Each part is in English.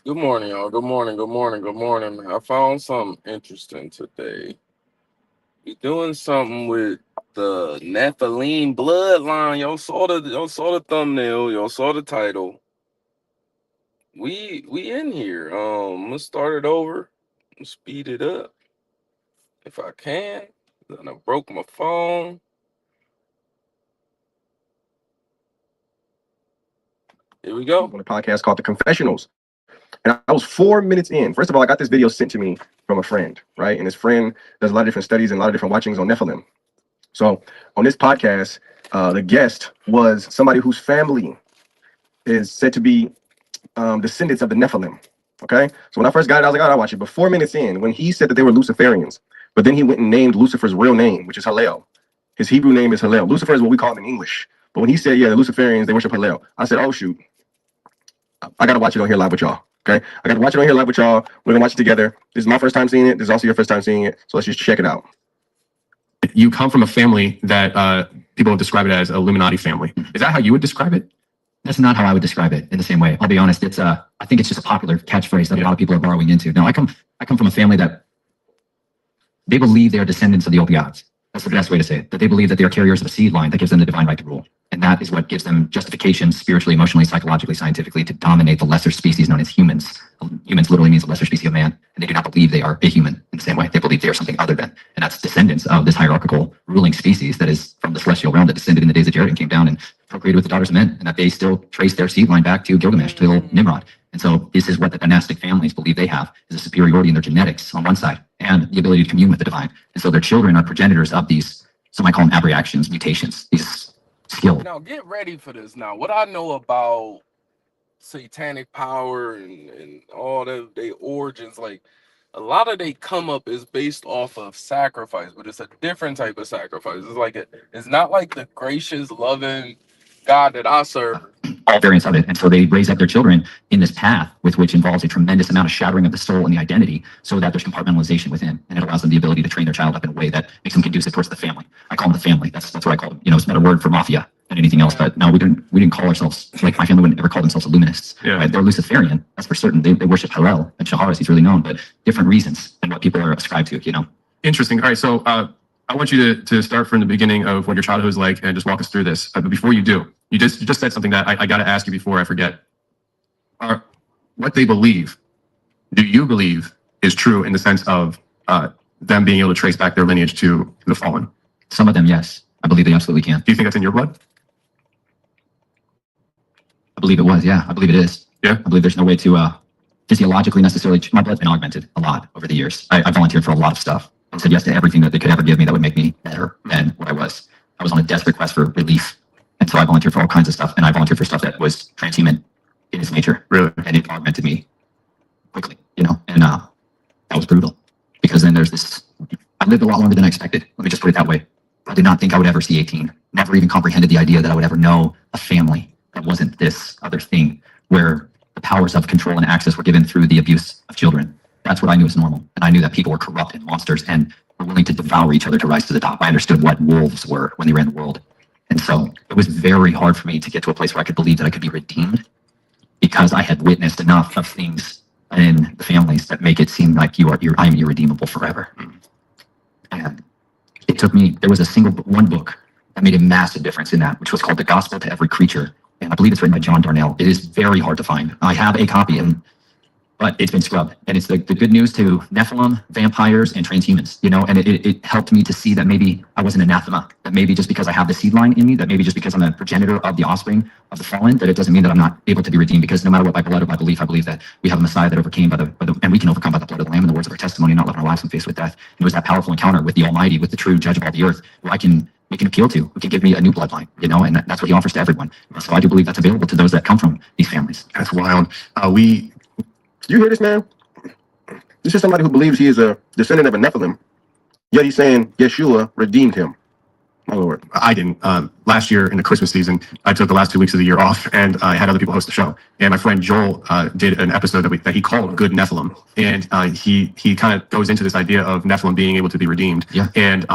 Good morning, y'all. Good morning. Good morning. Good morning. I found something interesting today. We doing something with the Nephilim bloodline. Y'all saw the thumbnail. Y'all saw the title. We in here. Let's start it over. Speed it up if I can. Then I broke my phone. Here we go. On a podcast called The Confessionals. And I was 4 minutes in. First of all, I got this video sent to me from a friend, right? And his friend does a lot of different studies and a lot of different watchings on Nephilim. So on this podcast, the guest was somebody whose family is said to be descendants of the Nephilim. Okay. So when I first got it, I was like, oh, I'll watch it. But 4 minutes in, when he said that they were Luciferians, but then he went and named Lucifer's real name, which is Hallel. His Hebrew name is Hallel. Lucifer is what we call him in English. But when he said, yeah, the Luciferians, they worship Hallel, I said, oh, shoot. I got to watch it on here live with y'all. Okay. I got to watch it on here live with y'all. We're going to watch it together. This is my first time seeing it. This is also your first time seeing it. So let's just check it out. You come from a family that people describe it as a Illuminati family. Is that how you would describe it? That's not how I would describe it in the same way. I'll be honest. It's I think it's just a popular catchphrase that a lot of people are borrowing into. No, I come from a family that they believe they are descendants of the old gods. That's the best way to say it. That they believe that they are carriers of a seed line that gives them the divine right to rule. And that is what gives them justification spiritually, emotionally, psychologically, scientifically to dominate the lesser species known as humans. Humans literally means a lesser species of man. And they do not believe they are a human in the same way. They believe they are something other than. And that's descendants of this hierarchical ruling species that is from the celestial realm that descended in the days of Jared and came down and procreated with the daughters of men. And that they still trace their seed line back to Gilgamesh, to Nimrod. And so this is what the dynastic families believe they have, is a superiority in their genetics on one side and the ability to commune with the divine. And so their children are progenitors of these, some might call them abreactions, mutations, these skills. Now get ready for this. Now, what I know about satanic power and all the their origins, like a lot of they come up is based off of sacrifice, but it's a different type of sacrifice. It's not like the gracious, loving God that I serve. All variants of it. And so they raise up their children in this path, with which involves a tremendous amount of shattering of the soul and the identity, so that there's compartmentalization within, and it allows them the ability to train their child up in a way that makes them conducive towards the family. I call them the family. That's what I call them. You know, it's not a word for mafia than anything else. But no, we didn't call ourselves, like my family wouldn't ever call themselves Illuminists. Yeah. Right? They're Luciferian. That's for certain. They worship Hallel and Shahar, he's really known, but different reasons than what people are ascribed to. You know. Interesting. All right. So I want you to start from the beginning of what your childhood was like and just walk us through this. But before you do, you just said something that I got to ask you before I forget. What they believe, do you believe is true in the sense of them being able to trace back their lineage to the fallen? Some of them, yes. I believe they absolutely can. Do you think that's in your blood? I believe it was, yeah. I believe it is. Yeah. I believe there's no way to physiologically necessarily. My blood's been augmented a lot over the years. I volunteered for a lot of stuff and said yes to everything that they could ever give me that would make me better than what I was. I was on a desperate quest for relief. And so I volunteered for all kinds of stuff. And I volunteered for stuff that was transhuman in its nature. Really? And it augmented me quickly, you know? And that was brutal. Because then there's this, I lived a lot longer than I expected. Let me just put it that way. I did not think I would ever see 18. Never even comprehended the idea that I would ever know a family that wasn't this other thing, where the powers of control and access were given through the abuse of children. That's what I knew was normal. And I knew that people were corrupt and monsters and were willing to devour each other to rise to the top. I understood what wolves were when they ran the world. And so it was very hard for me to get to a place where I could believe that I could be redeemed, because I had witnessed enough of things in the families that make it seem like I am irredeemable forever. And it took me, there was one book that made a massive difference in that, which was called The Gospel to Every Creature. And I believe it's written by John Darnell. It is very hard to find. I have a copy, but it's been scrubbed. And it's the good news to Nephilim, vampires, and transhumans, you know, and it helped me to see that maybe I wasn't anathema, that maybe just because I have the seed line in me, that maybe just because I'm a progenitor of the offspring of the fallen, that it doesn't mean that I'm not able to be redeemed, because no matter what, by blood or by belief, I believe that we have a Messiah that overcame and we can overcome by the blood of the Lamb and the words of our testimony, not living our lives in face with death. And it was that powerful encounter with the Almighty, with the true judge of all the earth, who we can appeal to, who can give me a new bloodline, you know, and that's what he offers to everyone. So I do believe that's available to those that come from these families. That's wild. You hear this, man? This is somebody who believes he is a descendant of a Nephilim, yet he's saying Yeshua redeemed him. My Lord. I didn't. Last year in the Christmas season, I took the last 2 weeks of the year off, and I had other people host the show. And my friend Joel did an episode that he called Good Nephilim. And he kind of goes into this idea of Nephilim being able to be redeemed. Yeah. And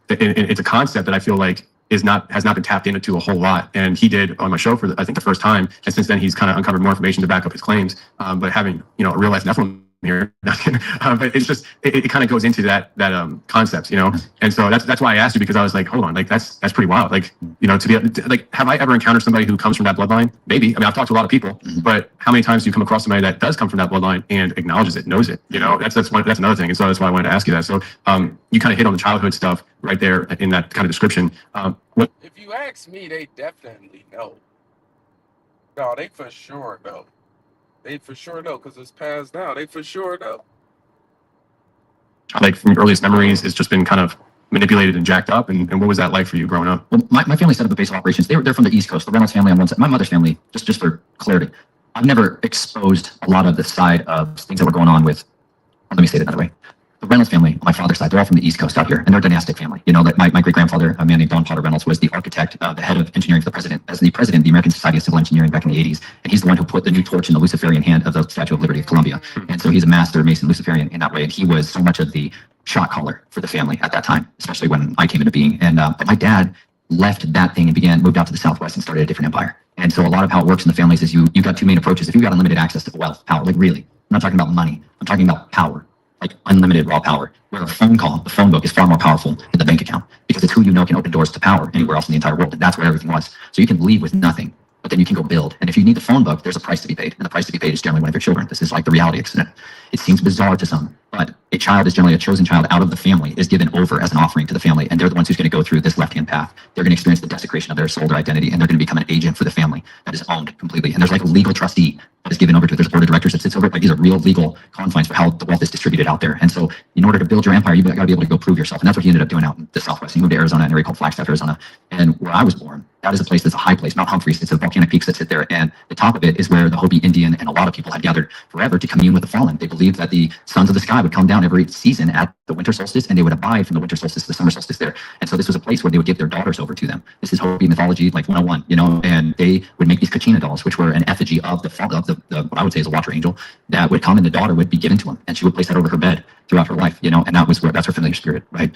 it's a concept that I feel like has not been tapped into a whole lot. And he did on my show for I think the first time, and since then he's kind of uncovered more information to back up his claims. But having a real life Nephilim here, but it's just it kind of goes into that concepts, and so that's why I asked you, because I was like, hold on, like that's pretty wild, like to be like, have I ever encountered somebody who comes from that bloodline? Maybe. I mean, I've talked to a lot of people, but how many times do you come across somebody that does come from that bloodline and acknowledges it, knows it? That's another thing, and so that's why I wanted to ask you that. So you kind of hit on the childhood stuff right there in that kind of description. If you ask me, they definitely know. No, they for sure know. They for sure know, because it's passed down. They for sure know. Like, from your earliest memories, it's just been kind of manipulated and jacked up. And what was that like for you growing up? Well, my family set up a base of operations. They're from the East Coast. The Reynolds family on one side. My mother's family, just for clarity, I've never exposed a lot of the side of things that were going on with, let me say it another way. The Reynolds family, on my father's side, they're all from the East Coast out here, and they're a dynastic family. Like my great-grandfather, a man named Don Potter Reynolds, was the architect, the head of engineering for the president, as the president of the American Society of Civil Engineering back in the 80s. And he's the one who put the new torch in the Luciferian hand of the Statue of Liberty of Columbia. And so he's a master Mason Luciferian in that way. And he was so much of the shot caller for the family at that time, especially when I came into being. And but my dad left that thing and moved out to the Southwest and started a different empire. And so a lot of how it works in the families is you got two main approaches. If you've got unlimited access to wealth, power, like really, I'm not talking about money, I'm talking about power. Like unlimited raw power, where a phone call, the phone book is far more powerful than the bank account, because it's who can open doors to power anywhere else in the entire world. And that's where everything was. So you can leave with nothing, but then you can go build. And if you need the phone book, there's a price to be paid. And the price to be paid is generally one of your children. This is like the reality accident. It seems bizarre to some, but a child is generally a chosen child out of the family, is given over as an offering to the family. And they're the ones who's going to go through this left-hand path. They're going to experience the desecration of their soul, their identity, and they're going to become an agent for the family that is owned completely. And there's like a legal trustee that is given over to it. There's a board of directors that sits over it. Like, these are real legal confines for how the wealth is distributed out there. And so in order to build your empire, you've got to be able to go prove yourself. And that's what he ended up doing out in the Southwest. He moved to Arizona, an area called Flagstaff, Arizona. And where I was born, that is a place that's a high place, Mount Humphreys. It's a volcanic peaks that sit there. And the top of it is where the Hopi Indian and a lot of people had gathered forever to commune with the fallen. They believed that the sons of the sky would come down every season at the winter solstice, and they would abide from the winter solstice to the summer solstice there. And so this was a place where they would give their daughters over to them. This is Hopi mythology, like 101, and they would make these Kachina dolls, which were an effigy of the what I would say is a watcher angel, that would come, and the daughter would be given to them, and she would place that over her bed throughout her life, and that's her familiar spirit, right?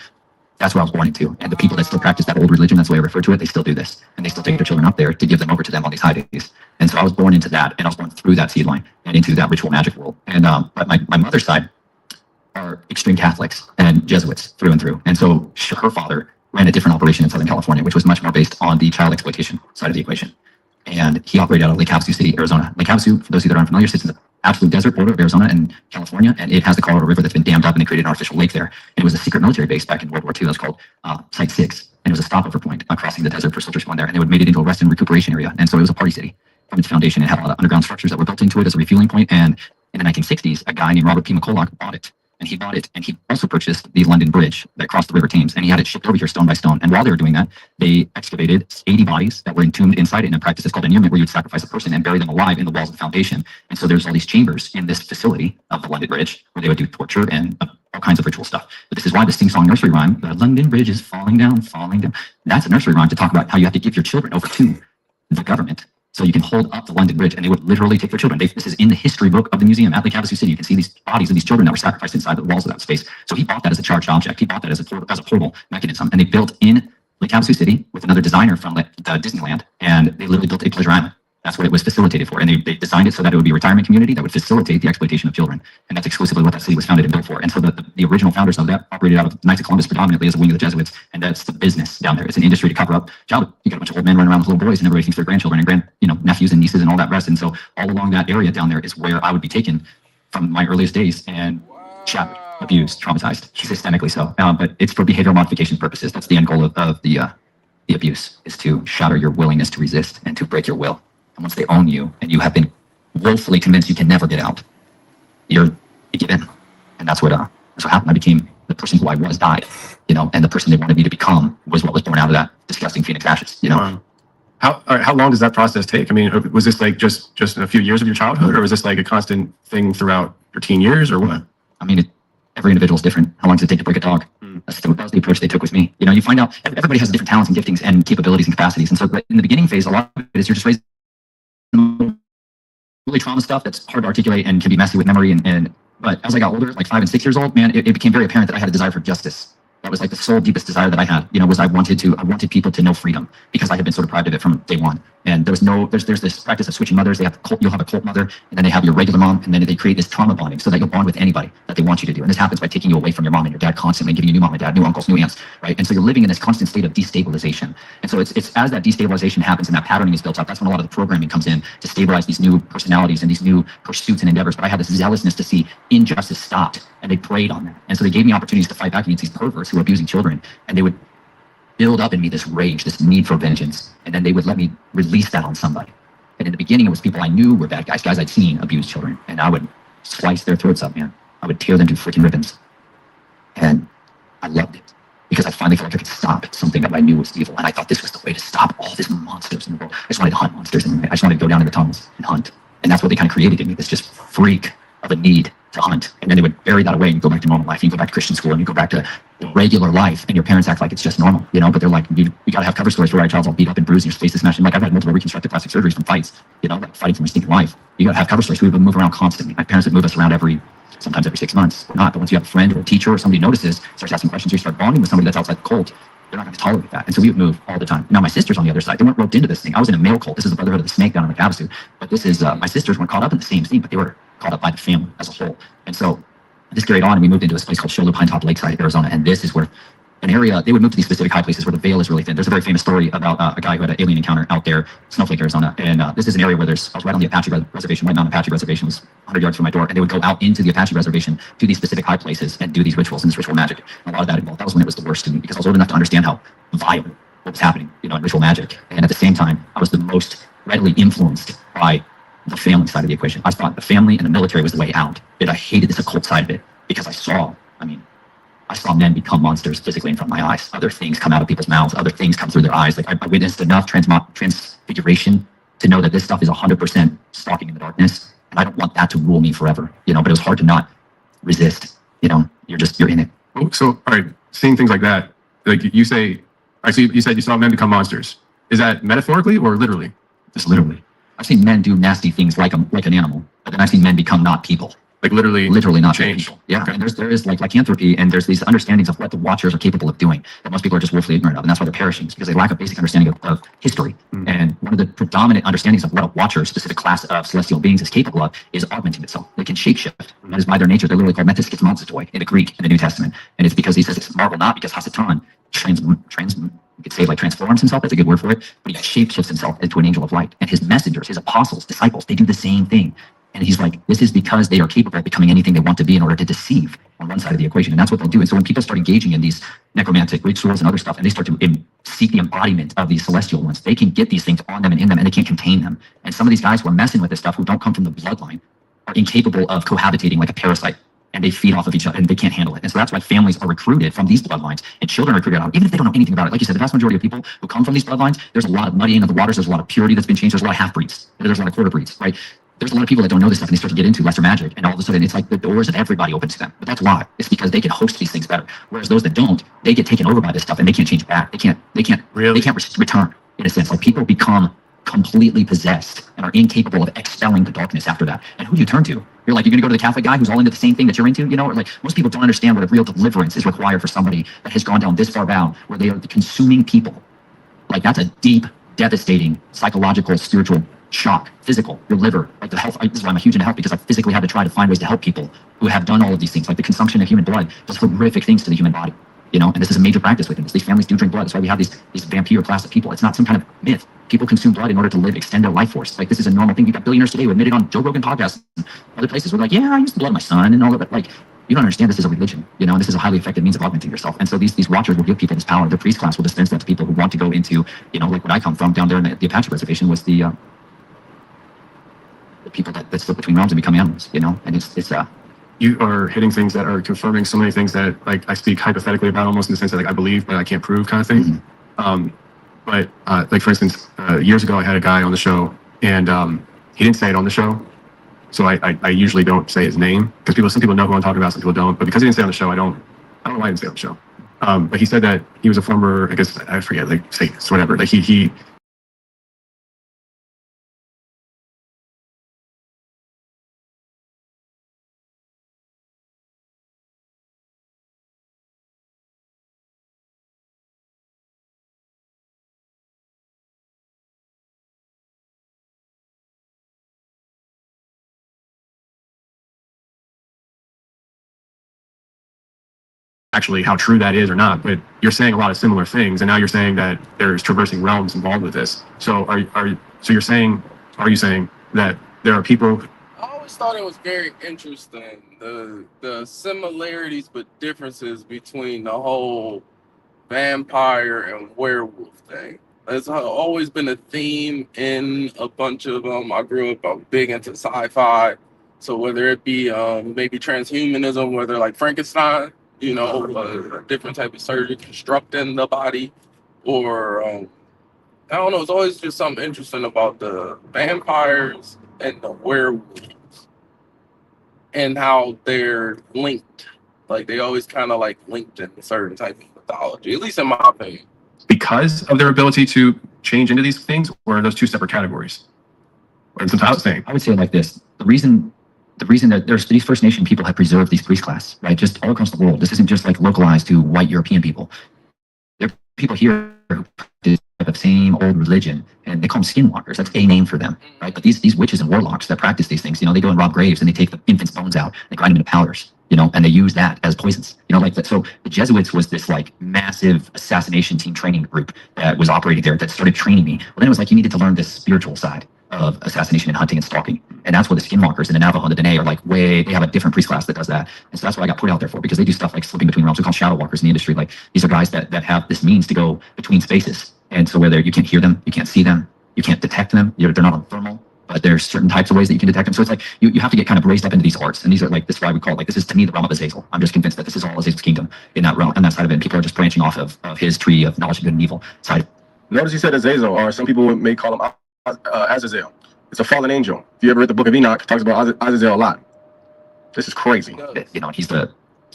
That's where I was born into. And the people that still practice that old religion, that's the way I refer to it, they still do this. And they still take their children up there to give them over to them on these high days. And so I was born into that, and I was born through that seed line and into that ritual magic world. And but my mother's side are extreme Catholics and Jesuits through and through. And so her father ran a different operation in Southern California, which was much more based on the child exploitation side of the equation. And he operated out of Lake Havasu City, Arizona. Lake Havasu, for those of you that aren't familiar, sits in the absolute desert border of Arizona and California, and it has the Colorado River that's been dammed up, and they created an artificial lake there. And it was a secret military base back in World War II that was called Site 6, and it was a stopover point crossing the desert for soldiers going there, and they would made it into a rest and recuperation area. And so it was a party city from its foundation. It had a lot of underground structures that were built into it as a refueling point, and in the 1960s, a guy named Robert P. McCulloch bought it. And he bought it, and he also purchased the London Bridge that crossed the River Thames, and he had it shipped over here stone by stone. And while they were doing that, they excavated 80 bodies that were entombed inside it in a practice that's called annulment, where you would sacrifice a person and bury them alive in the walls of the foundation. And so there's all these chambers in this facility of the London Bridge where they would do torture and all kinds of ritual stuff. But this is why the sing-song nursery rhyme, the London Bridge is falling down, falling down. That's a nursery rhyme to talk about how you have to give your children over to the government so you can hold up the London Bridge, and they would literally take their children. This is in the history book of the museum at Lake Havasu City. You can see these bodies of these children that were sacrificed inside the walls of that space. So he bought that as a charged object. He bought that as a portal mechanism, and they built in Lake Havasu City with another designer from Disneyland, and they literally built a pleasure island. That's what it was facilitated for. And they designed it so that it would be a retirement community that would facilitate the exploitation of children. And that's exclusively what that city was founded and built for. And so the original founders of that operated out of Knights of Columbus predominantly as a wing of the Jesuits. And that's the business down there. It's an industry to cover up childhood. You got a bunch of old men running around with little boys, and everybody thinks they're grandchildren and nephews and nieces and all that rest. And so all along that area down there is where I would be taken from my earliest days and shattered, abused, traumatized, systemically so. But it's for behavioral modification purposes. That's the end goal of the abuse, is to shatter your willingness to resist and to break your will. And once they own you, and you have been woefully convinced you can never get out, you give in. And that's what happened. I became the person who I was, died, and the person they wanted me to become was what was born out of that disgusting Phoenix ashes, Wow. How long does that process take? I mean, was this like just a few years of your childhood, or was this like a constant thing throughout your teen years, or what? I mean, every individual is different. How long does it take to break a dog? That was the approach they took with me. You find out everybody has different talents and giftings and capabilities and capacities. And so in the beginning phase, a lot of it is you're just raised really trauma stuff that's hard to articulate and can be messy with memory. But as I got older, like 5 and 6 years old, man, it became very apparent that I had a desire for justice. That was like the sole deepest desire that I had, was I wanted people to know freedom, because I had been so deprived of it from day one. And there's this practice of switching mothers. You'll have a cult mother, and then they have your regular mom, and then they create this trauma bonding so that you'll bond with anybody that they want you to do. And this happens by taking you away from your mom and your dad constantly, giving you new mom and dad, new uncles, new aunts, right? And so you're living in this constant state of destabilization. And so it's as that destabilization happens and that patterning is built up, that's when a lot of the programming comes in to stabilize these new personalities and these new pursuits and endeavors. But I had this zealousness to see injustice stopped, and they preyed on that. And so they gave me opportunities to fight back against these perverts who were abusing children, and they would build up in me this rage, this need for vengeance, and then they would let me release that on somebody. And in the beginning, it was people I knew were bad guys I'd seen abuse children, and I would slice their throats up, man. I would tear them to freaking ribbons. And I loved it, because I finally felt like I could stop something that I knew was evil. And I thought this was the way to stop all these monsters in the world. I just wanted to hunt monsters, and I just wanted to go down in the tunnels and hunt. And that's what they kind of created in me, this just freak of a need to hunt. And then they would bury that away, and you go back to normal life. You go back to Christian school, and you go back to regular life, and your parents act like it's just normal, but they're like, you got to have cover stories for our child's all beat up and bruised, and your face is smashed. And like, I've had multiple reconstructive plastic surgeries from fights, like fighting for my stinking life. You got to have cover stories. We would move around constantly. My parents would move us around sometimes every 6 months, or not. But once you have a friend or a teacher or somebody notices, starts asking questions, you start bonding with somebody that's outside the cult, they're not going to tolerate that. And so we would move all the time. Now my sisters on the other side, they weren't roped into this thing. I was in a male cult. This is the Brotherhood of the Snake down in the Havasu. But this is, my sisters weren't caught up in the same thing, but they were caught up by the family as a whole. And so this carried on, and we moved into this place called Shoulder Pine Top Lakeside, Arizona. And this is where an area, they would move to these specific high places where the veil is really thin. There's a very famous story about a guy who had an alien encounter out there, Snowflake, Arizona. And this is an area where I was right on the Apache Reservation. White Mountain Apache Reservation was 100 yards from my door. And they would go out into the Apache Reservation to these specific high places and do these rituals and this ritual magic. And a lot of that involved. That was when it was the worst to me, because I was old enough to understand how vile what was happening, in ritual magic. And at the same time, I was the most readily influenced by the family side of the equation. I thought the family and the military was the way out. And I hated this occult side of it, because I saw men become monsters physically in front of my eyes. Other things come out of people's mouths. Other things come through their eyes. Like I witnessed enough transfiguration to know that this stuff is 100% stalking in the darkness. And I don't want that to rule me forever, but it was hard to not resist, you're in it. So, all right, seeing things like that, like you say, all right, so you said you saw men become monsters. Is that metaphorically or literally? Just literally. I've seen men do nasty things like an animal, but then I've seen men become not people. Like literally not change. People. Yeah, okay. And there is like lycanthropy, and there's these understandings of what the Watchers are capable of doing that most people are just woefully ignorant of, and that's why they're perishing, because they lack a basic understanding of history. Mm-hmm. And one of the predominant understandings of what a Watcher, a specific class of celestial beings, is capable of is augmenting itself. They can shapeshift. Mm-hmm. That is by their nature. They're literally called metaskizmonsitoi in the Greek in the New Testament, and it's because he says it's marvel not because Hasatan you could say like transforms himself, that's a good word for it, but he shapeshifts himself into an angel of light. And his messengers, his apostles, disciples, they do the same thing. And he's like, this is because they are capable of becoming anything they want to be in order to deceive on one side of the equation. And that's what they'll do. And so when people start engaging in these necromantic rituals and other stuff, and they start to seek the embodiment of these celestial ones, they can get these things on them and in them, and they can't contain them. And some of these guys who are messing with this stuff, who don't come from the bloodline, are incapable of cohabitating like a parasite. And they feed off of each other, and they can't handle it. And so that's why families are recruited from these bloodlines, and children are recruited out, even if they don't know anything about it. Like you said, the vast majority of people who come from these bloodlines, there's a lot of muddying of the waters, there's a lot of purity that's been changed, there's a lot of half-breeds, there's a lot of quarter breeds, right? There's a lot of people that don't know this stuff, and they start to get into lesser magic, and all of a sudden it's like the doors of everybody open to them. But that's why. It's because they can host these things better. Whereas those that don't, they get taken over by this stuff, and they can't change back. They can't return, in a sense. Like people become completely possessed and are incapable of expelling the darkness after that. And who do you turn to? You're like, you're going to go to the Catholic guy who's all into the same thing that you're into, or like most people don't understand what a real deliverance is required for somebody that has gone down this far down, where they are the consuming people. Like that's a deep, devastating, psychological, spiritual shock, physical, your liver, like the health. This is why I'm a huge into health, because I physically had to try to find ways to help people who have done all of these things. Like the consumption of human blood does horrific things to the human body, and this is a major practice within this. These families do drink blood. That's why we have these vampire class of people. It's not some kind of myth. People consume blood in order to live, extend their life force. Like this is a normal thing. You've got billionaires today who admit it on Joe Rogan podcasts and other places where like, yeah, I used the blood of my son and all of it. Like, you don't understand this is a religion, and this is a highly effective means of augmenting yourself. And so these watchers will give people this power. The priest class will dispense that to people who want to go into, like what I come from down there in the Apache Reservation was the people that slip between realms and become animals, and it's you are hitting things that are confirming so many things that like I speak hypothetically about, almost in the sense that like I believe but I can't prove kind of thing. Mm-hmm. But like for instance, years ago I had a guy on the show, and he didn't say it on the show, so I usually don't say his name because some people know who I'm talking about, some people don't. But because he didn't say it on the show, I don't know why he didn't say it on the show. But he said that he was a former, I guess I forget, like Satanist, whatever. Like he actually how true that is or not, but you're saying a lot of similar things, and now you're saying that there's traversing realms involved with this. So are you saying that there are people? I always thought it was very interesting, the similarities but differences between the whole vampire and werewolf thing. There's always been a theme in a bunch of them. I grew up big into sci-fi, so whether it be maybe transhumanism, whether like Frankenstein, a different type of surgery constructing the body, or I don't know. It's always just something interesting about the vampires and the werewolves and how they're linked. Like they always kind of like linked in a certain type of mythology, at least in my opinion. Because of their ability to change into these things, or are those two separate categories? Or sometimes the same? I would say it like this: the reason that there's these First Nation people have preserved these priest class, right, just all across the world. This isn't just like localized to white European people. There are people here who practice the same old religion, and they call them skinwalkers. That's a name for them, right? But these witches and warlocks that practice these things, they go and rob graves and they take the infants' bones out, they grind them into powders, and they use that as poisons, like that. So the Jesuits was this like massive assassination team training group that was operating there that started training me. Well, then it was like, you needed to learn this spiritual side of assassination and hunting and stalking. And that's what the skinwalkers and the Navajo and the Dene are like they have a different priest class that does that. And so that's what I got put out there for, because they do stuff like slipping between realms. We call shadow walkers in the industry. Like these are guys that have this means to go between spaces. And so whether you can't hear them, you can't see them, you can't detect them, they're not on thermal, but there's certain types of ways that you can detect them. So it's like you have to get kind of raised up into these arts. And these are like, this is why we call it, like, this is to me the realm of Azazel. I'm just convinced that this is all Azazel's kingdom in that realm, and that side of it. And people are just branching off of his tree of knowledge of good and evil side. Notice he said Azazel, or some people may call him Azazel. It's a fallen angel. If you ever read the book of Enoch, it talks about Azazel a lot. This is crazy. He's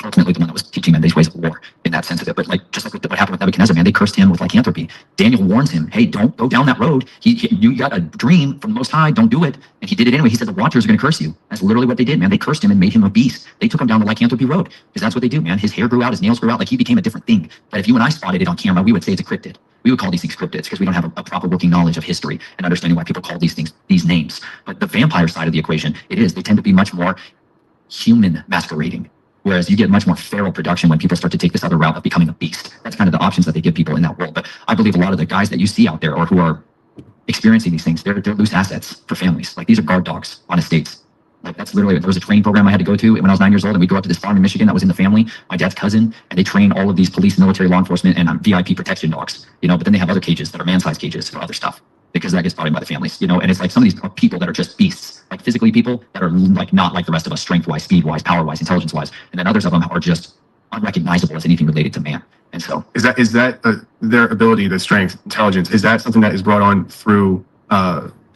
ultimately the one that was teaching men these ways of war in that sense of it. But like, just like what happened with Nebuchadnezzar, man, they cursed him with lycanthropy. Daniel warns him, hey, don't go down that road. You got a dream from the Most High, don't do it. And he did it anyway. He said the watchers are going to curse you. That's literally what they did, man. They cursed him and made him a beast. They took him down the lycanthropy road, because that's what they do, man. His hair grew out, his nails grew out, like he became a different thing. But if you and I spotted it on camera, we would say it's a cryptid. We would call these things cryptids because we don't have a proper working knowledge of history and understanding why people call these things these names. But the vampire side of the equation, they tend to be much more human masquerading. Whereas you get much more feral production when people start to take this other route of becoming a beast. That's kind of the options that they give people in that world. But I believe a lot of the guys that you see out there, or who are experiencing these things, they're loose assets for families. Like these are guard dogs on estates. Like that's literally, there was a training program I had to go to when I was 9 years old, and we'd go up to this farm in Michigan that was in the family, my dad's cousin, and they train all of these police, military, law enforcement, and VIP protection dogs, but then they have other cages that are man-sized cages for other stuff, because that gets brought in by the families, and it's like some of these are people that are just beasts, like physically people that are like not like the rest of us, strength-wise, speed-wise, power-wise, intelligence-wise, and then others of them are just unrecognizable as anything related to man. And so is that their ability, the strength, intelligence, is that something that is brought on through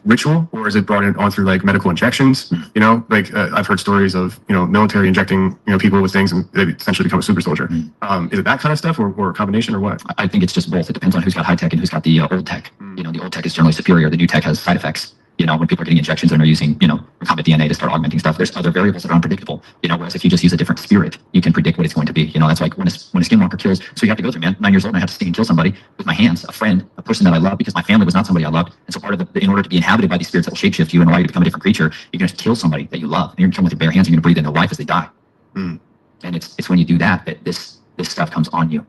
ritual, or is it brought on through like medical injections? I've heard stories of military injecting people with things, and they essentially become a super soldier. Is it that kind of stuff, or a combination, or what? I think it's just both. It depends on who's got high tech and who's got the old tech. The old tech is generally superior. The new tech has side effects. When people are getting injections and are using, recombinant DNA to start augmenting stuff, there's other variables that are unpredictable. Whereas if you just use a different spirit, you can predict what it's going to be. That's like when a skinwalker kills. So you have to go through, man. 9 years old, and I had to stick and kill somebody with my hands, a friend, a person that I love, because my family was not somebody I loved. And so part of in order to be inhabited by these spirits that will shapeshift you and allow you to become a different creature, you're going to kill somebody that you love. And you're going to kill them with your bare hands. You're going to breathe in their life as they die. And it's when you do that this stuff comes on you,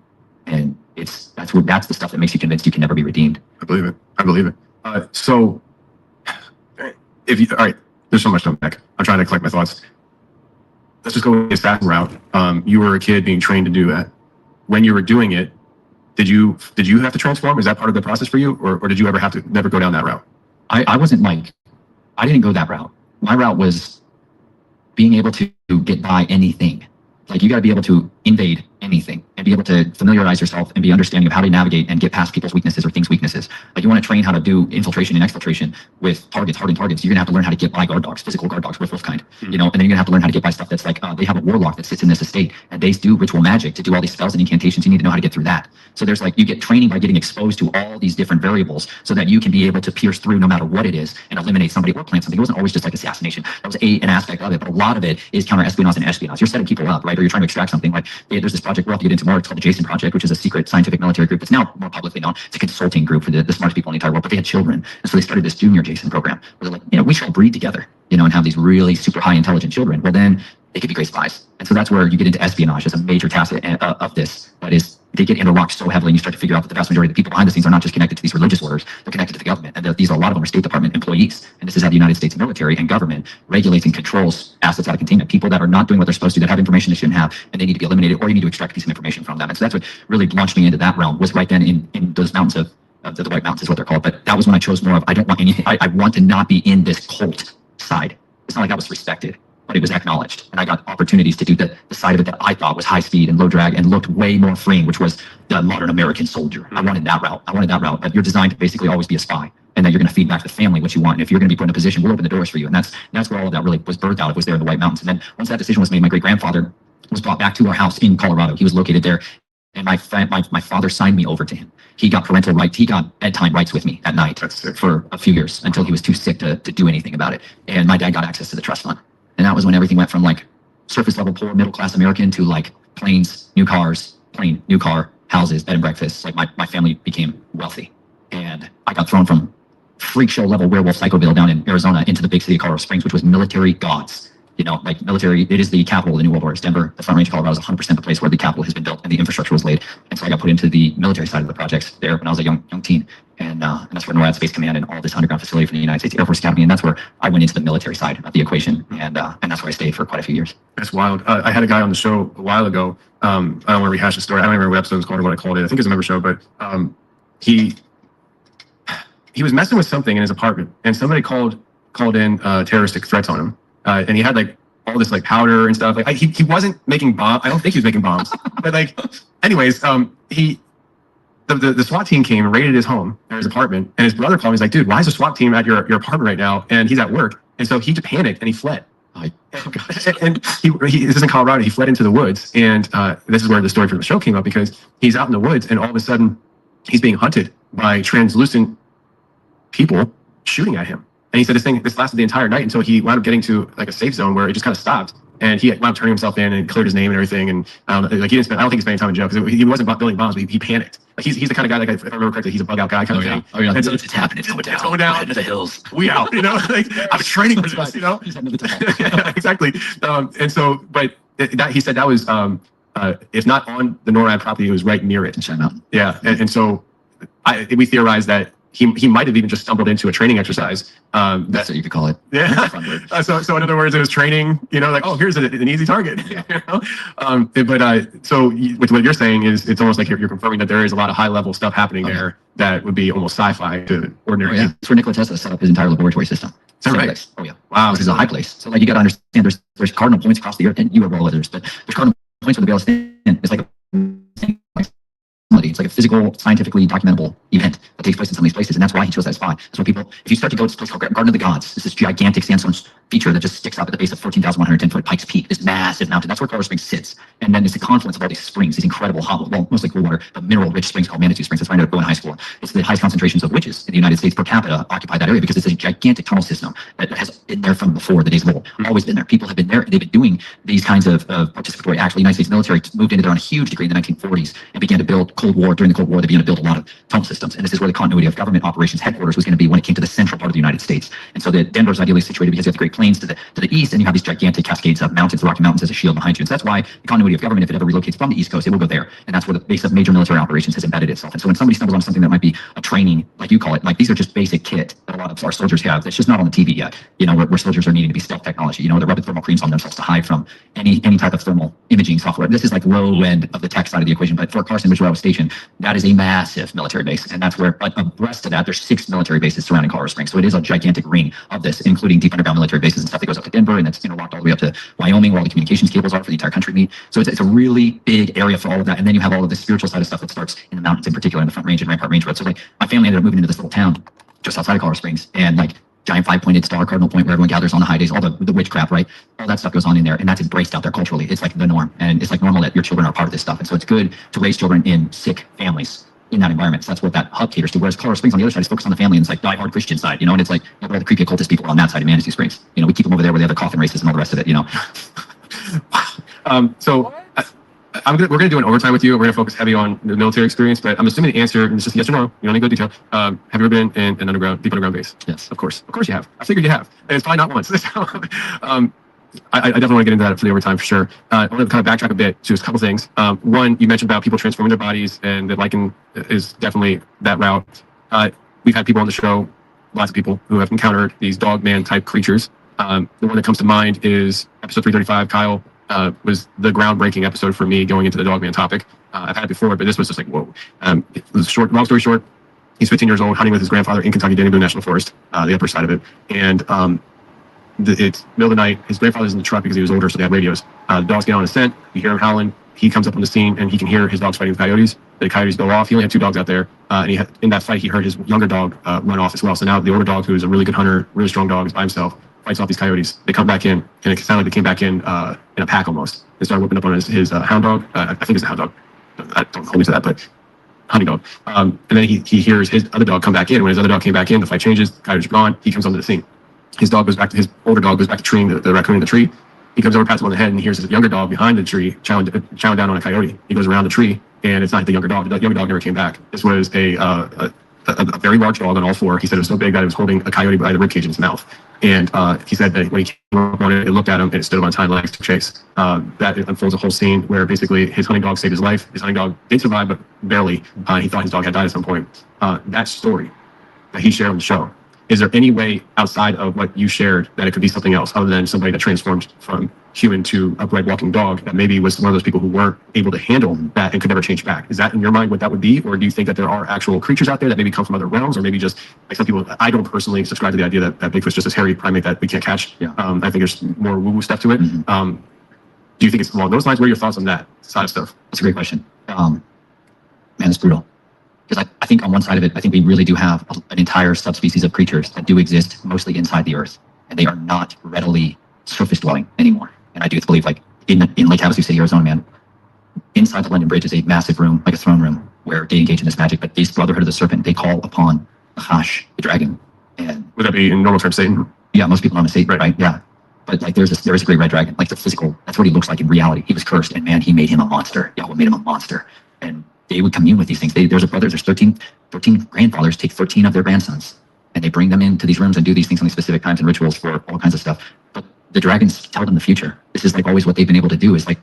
and that's the stuff that makes you convinced you can never be redeemed. I believe it. So. All right, there's so much to unpack. I'm trying to collect my thoughts. Let's just go the assassin route. You were a kid being trained to do that. When you were doing it, did you have to transform? Is that part of the process for you, or did you ever have to never go down that route? I wasn't I didn't go that route. My route was being able to get by anything. Like you got to be able to invade anything and be able to familiarize yourself and be understanding of how to navigate and get past people's weaknesses or things' weaknesses. Like you want to train how to do infiltration and exfiltration with targets, hardened targets. You're gonna have to learn how to get by guard dogs, physical guard dogs, wolf kind, and then you're gonna have to learn how to get by stuff that's like they have a warlock that sits in this estate and they do ritual magic to do all these spells and incantations. You need to know how to get through that. So there's you get training by getting exposed to all these different variables so that you can be able to pierce through no matter what it is and eliminate somebody or plant something. It wasn't always just like assassination. That was an aspect of it, but a lot of it is counter-espionage and espionage. You're setting people up, right? Or you're trying to extract something. Like there's this project we'll have to get into more. It's called the Jason Project, which is a secret scientific military group. It's now more publicly known. It's a consulting group for the smartest people in the entire world, but they had children. And so they started this junior Jason program where they're like, we should all breed together. you know, and have these really super high intelligent children, well, then they could be great spies. And so that's where you get into espionage as a major facet of this. That is, they get interlocked so heavily, and you start to figure out that the vast majority of the people behind the scenes are not just connected to these religious orders, they're connected to the government. And these are, a lot of them are State Department employees. And this is how the United States military and government regulates and controls assets out of containment. People that are not doing what they're supposed to, that have information they shouldn't have, and they need to be eliminated, or you need to extract a piece of information from them. And so that's what really launched me into that realm, was right then in those mountains of the White Mountains is what they're called. But that was when I chose more of, I don't want anything, I want to not be in this cult side. It's not like that was respected, but it was acknowledged. And I got opportunities to do the side of it that I thought was high speed and low drag and looked way more freeing, which was the modern American soldier. I wanted that route. But you're designed to basically always be a spy, and that you're going to feed back the family what you want. And if you're going to be put in a position, we'll open the doors for you. And that's where all of that really was birthed out of, was there in the White Mountains. And then once that decision was made, my great grandfather was brought back to our house in Colorado. He was located there. And my father signed me over to him. He got parental rights. He got bedtime rights with me at night for a few years, until he was too sick to do anything about it. And my dad got access to the trust fund. And that was when everything went from like surface level poor middle class American to like planes, new cars, plane, new car, houses, bed and breakfast. Like my family became wealthy. And I got thrown from freak show level werewolf Psychoville down in Arizona into the big city of Colorado Springs, which was military gods. You know, like military, it is the capital of the New World Order. It's Denver. The Front Range of Colorado is 100% the place where the capital has been built and the infrastructure was laid. And so I got put into the military side of the projects there when I was a young teen. And that's where NORAD Space Command and all this underground facility for the United States Air Force Academy. And that's where I went into the military side of the equation. And that's where I stayed for quite a few years. That's wild. I had a guy on the show a while ago. I don't want to rehash the story. I don't remember what episode it was called or what I called it. I think it was a member show, but he was messing with something in his apartment, and somebody called in terroristic threats on him. And he had like all this like powder and stuff. Like he wasn't making bombs. I don't think he was making bombs. But like, anyways, the SWAT team came and raided his home or his apartment, and his brother called me. He's like, "Dude, why is the SWAT team at your apartment right now?" And he's at work, and so he just panicked and he fled. And he this is in Colorado. He fled into the woods, and this is where the story for the show came up, because he's out in the woods, and all of a sudden, he's being hunted by translucent people shooting at him. And he said this lasted the entire night until he wound up getting to like a safe zone where it just kind of stopped. And he wound up turning himself in and cleared his name and everything. And like he didn't spend, I don't think he spent any time in jail, because he wasn't building bombs, but he panicked. Like he's the kind of guy, like if I remember correctly, he's a bug out guy kind of thing. Oh yeah, and so, it's happening. It's going down into the hills. We out, you know, like I'm training for this, you know. Yeah, exactly. And so, but that he said that was, if not on the NORAD property, it was right near it. Yeah, and so we theorized that he might have even just stumbled into a training exercise. That's what you could call it. Yeah. So in other words, it was training. You know, like, oh, here's an easy target. You know? So with what you're saying is, it's almost like you're confirming that there is a lot of high level stuff happening there that would be almost sci-fi to ordinary. Oh, yeah. That's where Nikola Tesla set up his entire laboratory system. Is that right? Place. Oh yeah. Wow. This is a high place. So like you got to understand, there's cardinal points across the earth, and you have all others, but there's cardinal points where the veil is thin. It's like it's like a physical, scientifically documentable event that takes place in some of these places, and that's why he chose that spot. That's why people, if you start to go to this place called Garden of the Gods, it's this gigantic sandstone feature that just sticks up at the base of 14,110 foot Pikes Peak, this massive mountain. That's where Colorado Springs sits. And then it's a confluence of all these springs, these incredible hot, well, mostly cool water, but mineral-rich springs called Manitou Springs. That's why I ended up going to high school. It's the highest concentrations of witches in the United States per capita occupy that area, because it's a gigantic tunnel system that has been there from before the days of old. Always been there. People have been there. They've been doing these kinds of participatory acts. The United States military moved into there on a huge degree in the 1940s and began to build during the Cold War, they began to build a lot of tunnel systems. And this is where the continuity of government operations headquarters was going to be when it came to the central part of the United States. And so Denver's ideally situated because you have the Great Plains to the east, and you have these gigantic cascades of mountains, the Rocky Mountains, as a shield behind you. And so that's why the continuity of government, if it ever relocates from the East Coast, it will go there. And that's where the base of major military operations has embedded itself. And so when somebody stumbles on something that might be a training, like you call it, like these are just basic kit that a lot of our soldiers have. That's just not on the TV yet. You know, where soldiers are needing to be stealth technology. You know, they're rubbing thermal creams on themselves to hide from any type of thermal imaging software. This is like low end of the tech side of the equation. But Fort Carson, which is where I was stationed, that is a massive military base. And that's where, abreast of that, there's 6 military bases surrounding Colorado Springs. So it is a gigantic ring of this, including deep underground military bases and stuff that goes up to Denver, and that's interlocked all the way up to Wyoming, where all the communications cables are for the entire country meet. So it's a really big area for all of that. And then you have all of the spiritual side of stuff that starts in the mountains, in particular in the Front Range and Rampart Range Road. So like my family ended up moving into this little town just outside of Colorado Springs, and like giant 5-pointed star, cardinal point, where everyone gathers on the high days, all the witchcraft, right? All that stuff goes on in there, and that's embraced out there culturally. It's like the norm, and it's like normal that your children are part of this stuff. And so it's good to raise children in sick families in that environment. So that's what that hub caters to. Whereas Colorado Springs on the other side is focused on the family, and it's like die-hard Christian side, you know, and it's like all the creepy occultist people on that side of Manitou Springs. You know, we keep them over there where they have the coffin races and all the rest of it, you know. So we're going to do an overtime with you. We're going to focus heavy on the military experience, but I'm assuming the answer is just yes or no. You don't need to go detail. Have you ever been in an deep underground base? Yes. Of course you have. I figured you have. And it's probably not once. I definitely want to get into that for the overtime for sure. I want to kind of backtrack a bit to just a couple things. One, you mentioned about people transforming their bodies, and that Lycan is definitely that route. We've had people on the show, lots of people who have encountered these dogman type creatures. The one that comes to mind is episode 335. Kyle was the groundbreaking episode for me going into the dogman topic. I've had it before, but this was just like, whoa. It was short. Long story short, he's 15 years old, hunting with his grandfather in Kentucky, Danny Boone National Forest, the upper side of it. And it's middle of the night. His grandfather's in the truck because he was older, so they had radios. The dogs get on a scent. You hear him howling. He comes up on the scene, and he can hear his dogs fighting with coyotes. The coyotes go off. He only had 2 dogs out there. And in that fight, he heard his younger dog run off as well. So now the older dog, who is a really good hunter, really strong dog, is by himself, fights off these coyotes. They come back in, and it sounded like they came back in a pack almost. They started whipping up on his hound dog. I think it's a hound dog. Don't hold me to that, but hunting dog. And then he hears his other dog come back in. When his other dog came back in, the fight changes. The coyotes are gone. He comes onto the scene. His older dog goes back to treeing the raccoon in the tree. He comes over, pats him on the head, and he hears his younger dog behind the tree chowing down on a coyote. He goes around the tree, and it's not the younger dog. The younger dog never came back. This was a very large dog on all 4. He said it was so big that it was holding a coyote by the ribcage in its mouth. And he said that when he came up on it, it looked at him and it stood up on its hind legs to chase. That unfolds a whole scene where basically his hunting dog saved his life. His hunting dog did survive, but barely. He thought his dog had died at some point. That story that he shared on the show, is there any way outside of what you shared that it could be something else other than somebody that transformed from human to upright walking dog that maybe was one of those people who weren't able to handle that and could never change back? Is that in your mind what that would be? Or do you think that there are actual creatures out there that maybe come from other realms, or maybe just like some people? I don't personally subscribe to the idea that Bigfoot's just this hairy primate that we can't catch. Yeah. I think there's more woo-woo stuff to it. Mm-hmm. Do you think it's along those lines? What are your thoughts on that side of stuff? That's a great question. Man, it's brutal. Because I think on one side of it, I think we really do have an entire subspecies of creatures that do exist mostly inside the earth, and they are not readily surface dwelling anymore. And I do believe, like in Lake Havasu City, Arizona, man, inside the London Bridge is a massive room, like a throne room, where they engage in this magic. But this Brotherhood of the Serpent, they call upon Nahash, the dragon. And would that be in normal terms Satan? Yeah, most people know him as Satan, right? Yeah. But like there is a great red dragon, like the physical. That's what he looks like in reality. He was cursed, and man, he made him a monster. Yahweh made him a monster, and they would commune with these things. There's 13 grandfathers take 13 of their grandsons, and they bring them into these rooms and do these things on these specific times and rituals for all kinds of stuff. But the dragons tell them the future. This is like always what they've been able to do, is like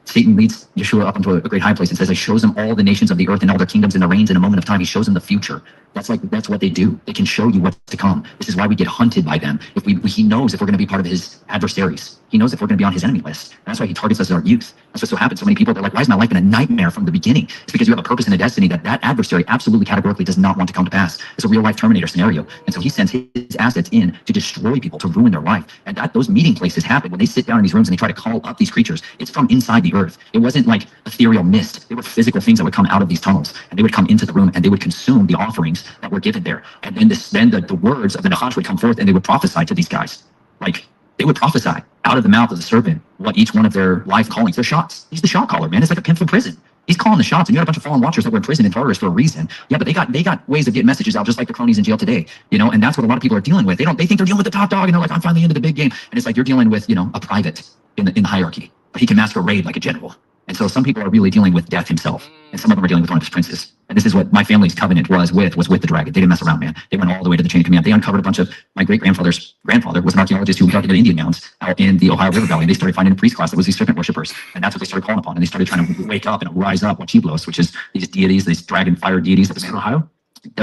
Satan leads Yeshua up into a great high place and says, I shows them all the nations of the earth and all their kingdoms and their reigns in a moment of time. He shows them the future. That's what they do. They can show you what's to come. This is why we get hunted by them. He knows if we're going to be part of his adversaries. He knows if we're going to be on his enemy list. And that's why he targets us as our youth. That's what so happens. So many people, they're like, why is my life been a nightmare from the beginning? It's because you have a purpose and a destiny that adversary absolutely categorically does not want to come to pass. It's a real life Terminator scenario. And so he sends his assets in to destroy people, to ruin their life. And those meeting places happen when they sit down in these rooms and they try to call up these creatures. It's from inside the earth. It wasn't like ethereal mist. They were physical things that would come out of these tunnels, and they would come into the room and they would consume the offerings that were given there. And then the words of the Nahash would come forth, and they would prophesy to these guys. Like, they would prophesy out of the mouth of the serpent what each one of their life callings, their shots. He's the shot caller, man. It's like a pimp from prison. He's calling the shots, and you got a bunch of fallen watchers that were in prison and Tartarus for a reason. Yeah, but they got ways of getting messages out, just like the cronies in jail today, and that's what a lot of people are dealing with. They think they're dealing with the top dog, and they're like, I'm finally into the big game. And it's like you're dealing with, a private in the hierarchy, but he can masquerade like a general. And so some people are really dealing with death himself, and some of them are dealing with one of his princes. And this is what my family's covenant was with the dragon. They didn't mess around, man. They went all the way to the chain of command. They uncovered a bunch of, my great-grandfather's grandfather was an archaeologist who got into Indian mounds out in the Ohio River Valley. And they started finding a priest class that was these serpent worshippers. And that's what they started calling upon. And they started trying to wake up and rise up Wachiblos, which is these deities, these dragon fire deities. That was in Ohio.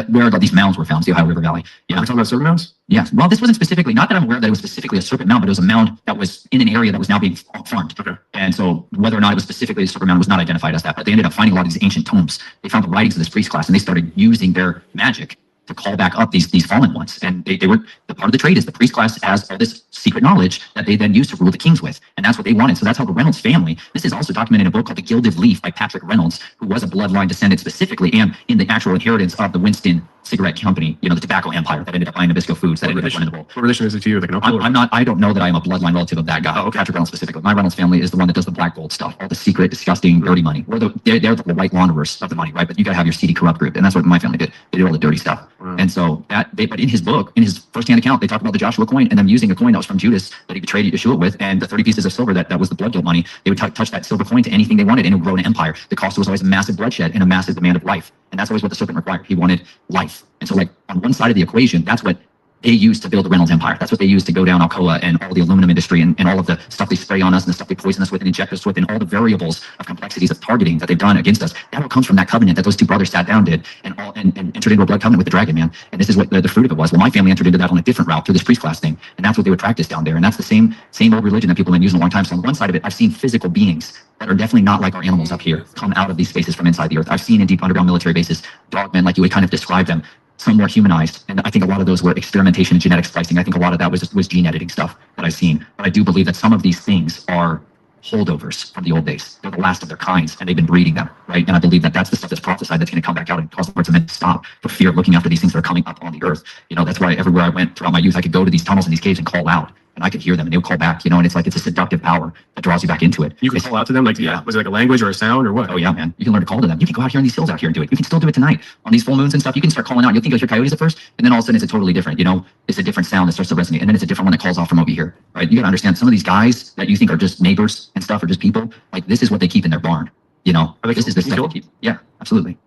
Where these mounds were found, it's the Ohio River Valley. Yeah. Are we talking about serpent mounds? Yeah. Well, this wasn't specifically, not that I'm aware that it was specifically a serpent mound, but it was a mound that was in an area that was now being farmed. Okay. And so whether or not it was specifically a serpent mound was not identified as that, but they ended up finding a lot of these ancient tombs. They found the writings of this priest class, and they started using their magic to call back up these fallen ones. And they were, the part of the trade is the priest class has all this secret knowledge that they then use to rule the kings with. And that's what they wanted. So that's how the Reynolds family, this is also documented in a book called The Gilded Leaf by Patrick Reynolds, who was a bloodline descendant specifically and in the actual inheritance of the Winston cigarette company, the tobacco empire that ended up buying Nabisco Foods, that ended up running the world. What relation is it to you? Like an uncle? I don't know that I am a bloodline relative of that guy, Patrick Reynolds specifically. My Reynolds family is the one that does the black gold stuff, all the secret, disgusting, dirty money. They're the white launderers of the money, right? But you got to have your seedy corrupt group, and that's what my family did. They did all the dirty stuff. And so but in his book, in his firsthand account, they talk about the Joshua coin and them using a coin that was from Judas that he betrayed Yeshua with, and the 30 pieces of silver that was the blood guilt money. They would touch that silver coin to anything they wanted, and it would grow an empire. The cost was always a massive bloodshed and a massive demand of life, and that's always what the serpent required. He wanted life. And so, like, on one side of the equation, that's what they used to build the Reynolds empire. That's what they used to go down Alcoa and all the aluminum industry and all of the stuff they spray on us and the stuff they poison us with and inject us with and all the variables of complexities of targeting that they've done against us. That all comes from that covenant that those two brothers sat down, did, and entered into a blood covenant with the dragon, man. And this is what the fruit of it was. Well, my family entered into that on a different route through this priest class thing. And that's what they would practice down there. And that's the same old religion that people have been using a long time. So on one side of it, I've seen physical beings that are definitely not like our animals up here come out of these spaces from inside the earth. I've seen in deep underground military bases, dogmen, like you would kind of describe them, some more humanized, and I think a lot of those were experimentation and genetic splicing. I think a lot of that was gene editing stuff that I've seen. But I do believe that some of these things are holdovers from the old days. They're the last of their kinds, and they've been breeding them, right? And I believe that that's the stuff that's prophesied that's going to come back out and cause the hearts of men to stop for fear of looking after these things that are coming up on the earth. That's why everywhere I went throughout my youth, I could go to these tunnels and these caves and call out, and I could hear them, and they would call back, and it's like it's a seductive power that draws you back into it. You can call out to them, like, was it like a language or a sound or what? Oh yeah, man. You can learn to call to them. You can go out here in these hills out here and do it. You can still do it tonight on these full moons and stuff. You can start calling out. You'll think it was your coyotes at first, and then all of a sudden it's a totally different, it's a different sound that starts to resonate, and then it's a different one that calls off from over here, right? You got to understand, some of these guys that you think are just neighbors and stuff, or just people, like, this is what they keep in their barn. This is the stuff they keep. Yeah, absolutely.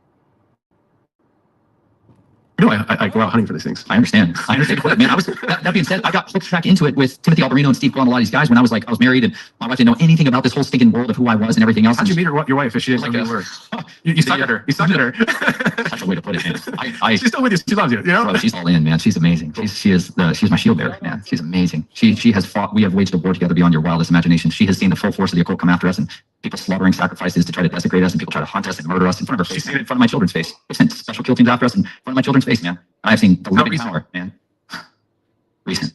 I go out hunting for these things. I understand. Man, that being said, I got hooked back into it with Timothy Alberino and Steve Glenn, a lot of these guys, when I was married, and my wife didn't know anything about this whole stinking world of who I was and everything else. How'd you meet your wife if she didn't know who you were? You sucked at her. You sucked at her. That's a way to put it, man. She's still with you. She loves you. Bro, she's all in, man. She's amazing. She's my shield bearer, man. She's amazing. She has fought. We have waged a war together beyond your wildest imagination. She has seen the full force of the occult come after us, and people slaughtering sacrifices to try to desecrate us, and people try to hunt us and murder us in front of her face, in front of my children's face. They sent special kill teams after us in front of my children's face, man. And I've seen the living power, man. Recent.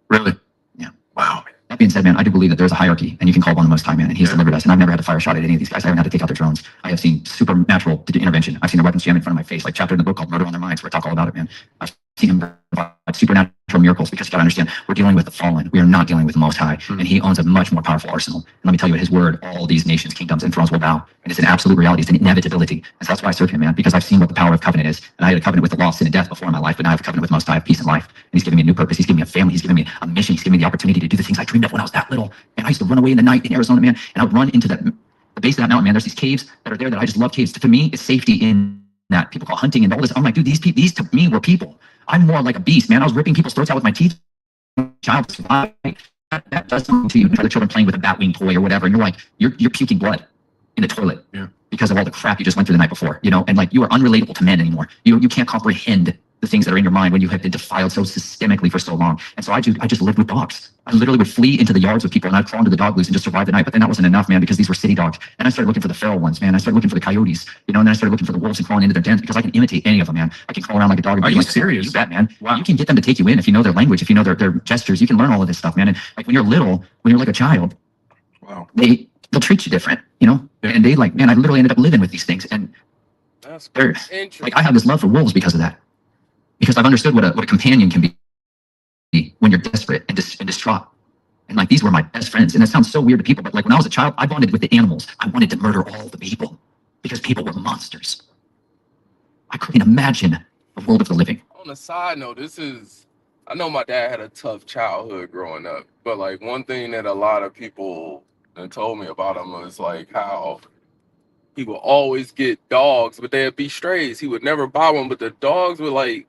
Really? Yeah. Wow. That being said, man, I do believe that there's a hierarchy, and you can call upon the Most High, man, and He's delivered us. And I've never had to fire a shot at any of these guys. I haven't had to take out their drones. I have seen supernatural intervention. I've seen their weapons jam in front of my face, like chapter in the book called Murder on Their Minds, where I talk all about it, man. I've seen them provide supernatural miracles, because you got to understand, we're dealing with the fallen. We are not dealing with the Most High, and He owns a much more powerful arsenal. And let me tell you, at His word, all these nations, kingdoms, and thrones will bow. And it's an absolute reality. It's an inevitability. And so that's why I serve Him, man, because I've seen what the power of covenant is. And I had a covenant with the law, sin, and death before in my life, but now I have a covenant with the Most High of peace and life. And He's giving me a new purpose. He's giving me a family. He's giving me a mission. He's giving me the opportunity to do the things I dreamed of when I was that little. And I used to run away in the night in Arizona, man, and I would run into the base of that mountain, man. There's these caves that are there that I just love caves. To me, it's safety in that. People call hunting and all this. I'm like, dude, these to me were people. I'm more like a beast, man. I was ripping people's throats out with my teeth. Child survive. That does something to you. The children playing with a Batwing toy or whatever, and you're like, you're puking blood in the toilet because of all the crap you just went through the night before, and like, you are unrelatable to men anymore. You can't comprehend the things that are in your mind when you have been defiled so systemically for so long. And so I just lived with dogs. I literally would flee into the yards with people, and I'd crawl into the dog loose and just survive the night. But then that wasn't enough, man, because these were city dogs. And I started looking for the feral ones, man. I started looking for the coyotes, and then I started looking for the wolves and crawling into their dens, because I can imitate any of them, man. I can crawl around like a dog. And Are you like, serious? You bet, man. Wow. You can get them to take you in if you know their language, if you know their gestures. You can learn all of this stuff, man. And like, when you're little, when you're like a child, Wow. they'll treat you different, And they like, man, I literally ended up living with these things, and That's they're interesting. like, I have this love for wolves because of that, because I've understood what a companion can be when you're desperate and distraught. And like, these were my best friends. And it sounds so weird to people, but like, when I was a child, I bonded with the animals. I wanted to murder all the people because people were monsters. I couldn't imagine the world of the living. On a side note, I know my dad had a tough childhood growing up, but like, one thing that a lot of people told me about him was like how he would always get dogs, but they'd be strays. He would never buy one, but the dogs would like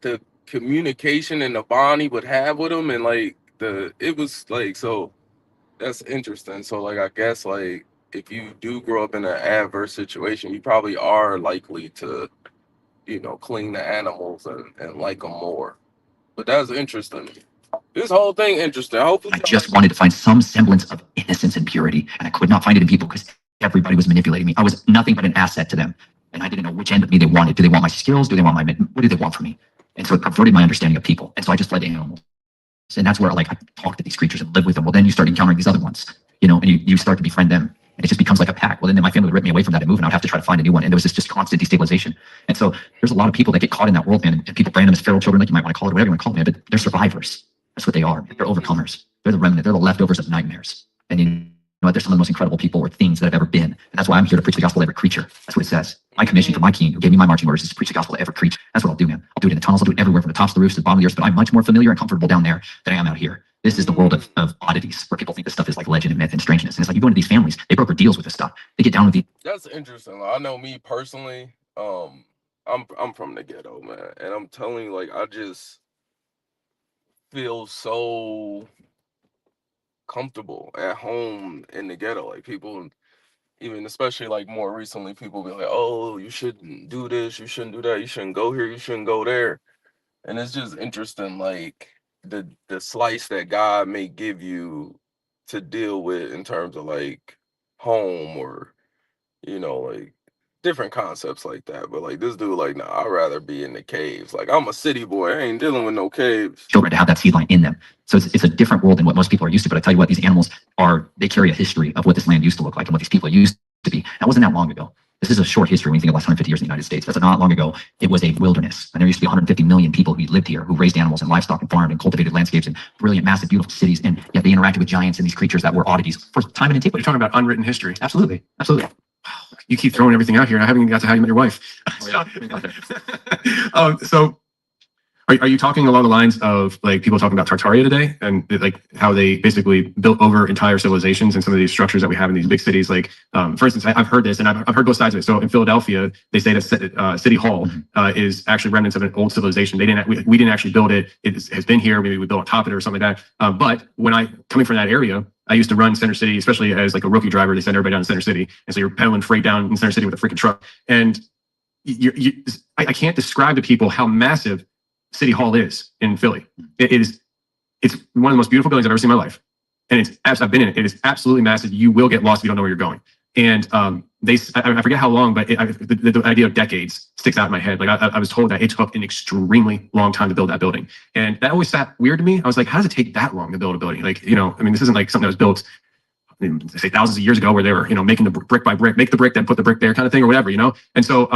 the communication and the bond he would have with them, and like it was like, so that's interesting. So like, I guess like, if you do grow up in an adverse situation, you probably are likely to clean the animals and like them more. But that's interesting. This whole thing interesting. Hopefully, I just wanted to find some semblance of innocence and purity, and I could not find it in people because everybody was manipulating me. I was nothing but an asset to them, and I didn't know which end of me they wanted. Do they want my skills? Do they want what do they want from me? And so it perverted my understanding of people. And so I just fled to animals. And that's where like, I talk to these creatures and live with them. Well, then you start encountering these other ones, and you start to befriend them. And it just becomes like a pack. Well, then my family would rip me away from that and move, and I'd have to try to find a new one. And there was this just constant destabilization. And so there's a lot of people that get caught in that world, man. And people brand them as feral children, like you might want to call it, whatever you want to call it, man. But they're survivors. That's what they are. They're overcomers. They're the remnant. They're the leftovers of nightmares. And you know what? They're some of the most incredible people or things that have ever been. And that's why I'm here to preach the gospel to every creature. That's what it says. My commission for my king, who gave me my marching orders, is to preach the gospel to every creature. That's what I'll do, man. I'll do it in the tunnels. I'll do it everywhere, from the tops of the roofs to the bottom of the earth. But I'm much more familiar and comfortable down there than I am out here. This is the world of oddities, where people think this stuff is like legend and myth and strangeness. And it's like, you go into these families, they broker deals with this stuff. They get down with the. That's interesting. I know me personally, I'm from the ghetto, man, and I'm telling you, like, I just feel so comfortable at home in the ghetto. Like, people, even especially like more recently, people be like, oh, you shouldn't do this, you shouldn't do that, you shouldn't go here, you shouldn't go there. And it's just interesting, like, the slice that God may give you to deal with in terms of like home, or, you know, like different concepts like that. But like this dude, like, nah, I'd rather be in the caves. Like, I'm a city boy, I ain't dealing with no caves. Children to have that seed line in them. So it's a different world than what most people are used to. But I tell you what, these animals they carry a history of what this land used to look like and what these people used to be. That wasn't that long ago. This is a short history when you think of the last 150 years in the United States. That's not long ago. It was a wilderness. And there used to be 150 million people who lived here, who raised animals and livestock and farmed and cultivated landscapes and brilliant, massive, beautiful cities. And yet they interacted with giants and these creatures that were oddities for time and antiquity. You're talking about unwritten history. Absolutely. Absolutely. You keep throwing everything out here, and I haven't even got to how you met your wife. So are you talking along the lines of like people talking about Tartaria today, and like how they basically built over entire civilizations and some of these structures that we have in these big cities? Like, for instance, I've heard this, and I've heard both sides of it. So in Philadelphia, they say that City Hall is actually remnants of an old civilization. We didn't actually build it. It has been here. Maybe we built on top of it or something like that. But when coming from that area, I used to run Center City, especially as like a rookie driver. They send everybody down to Center City, and so you're peddling freight down in Center City with a freaking truck. And I can't describe to people how massive City Hall is in Philly. It's one of the most beautiful buildings I've ever seen in my life, and I've been in it. It is absolutely massive. You will get lost if you don't know where you're going. And I forget how long, but the idea of decades sticks out in my head. Like I was told that it took an extremely long time to build that building, and that always sat weird to me. I was like, how does it take that long to build a building? Like, you know, I mean, this isn't like something that was built, say, thousands of years ago, where they were, you know, making the brick by brick, make the brick, then put the brick there, kind of thing, or whatever, you know. And so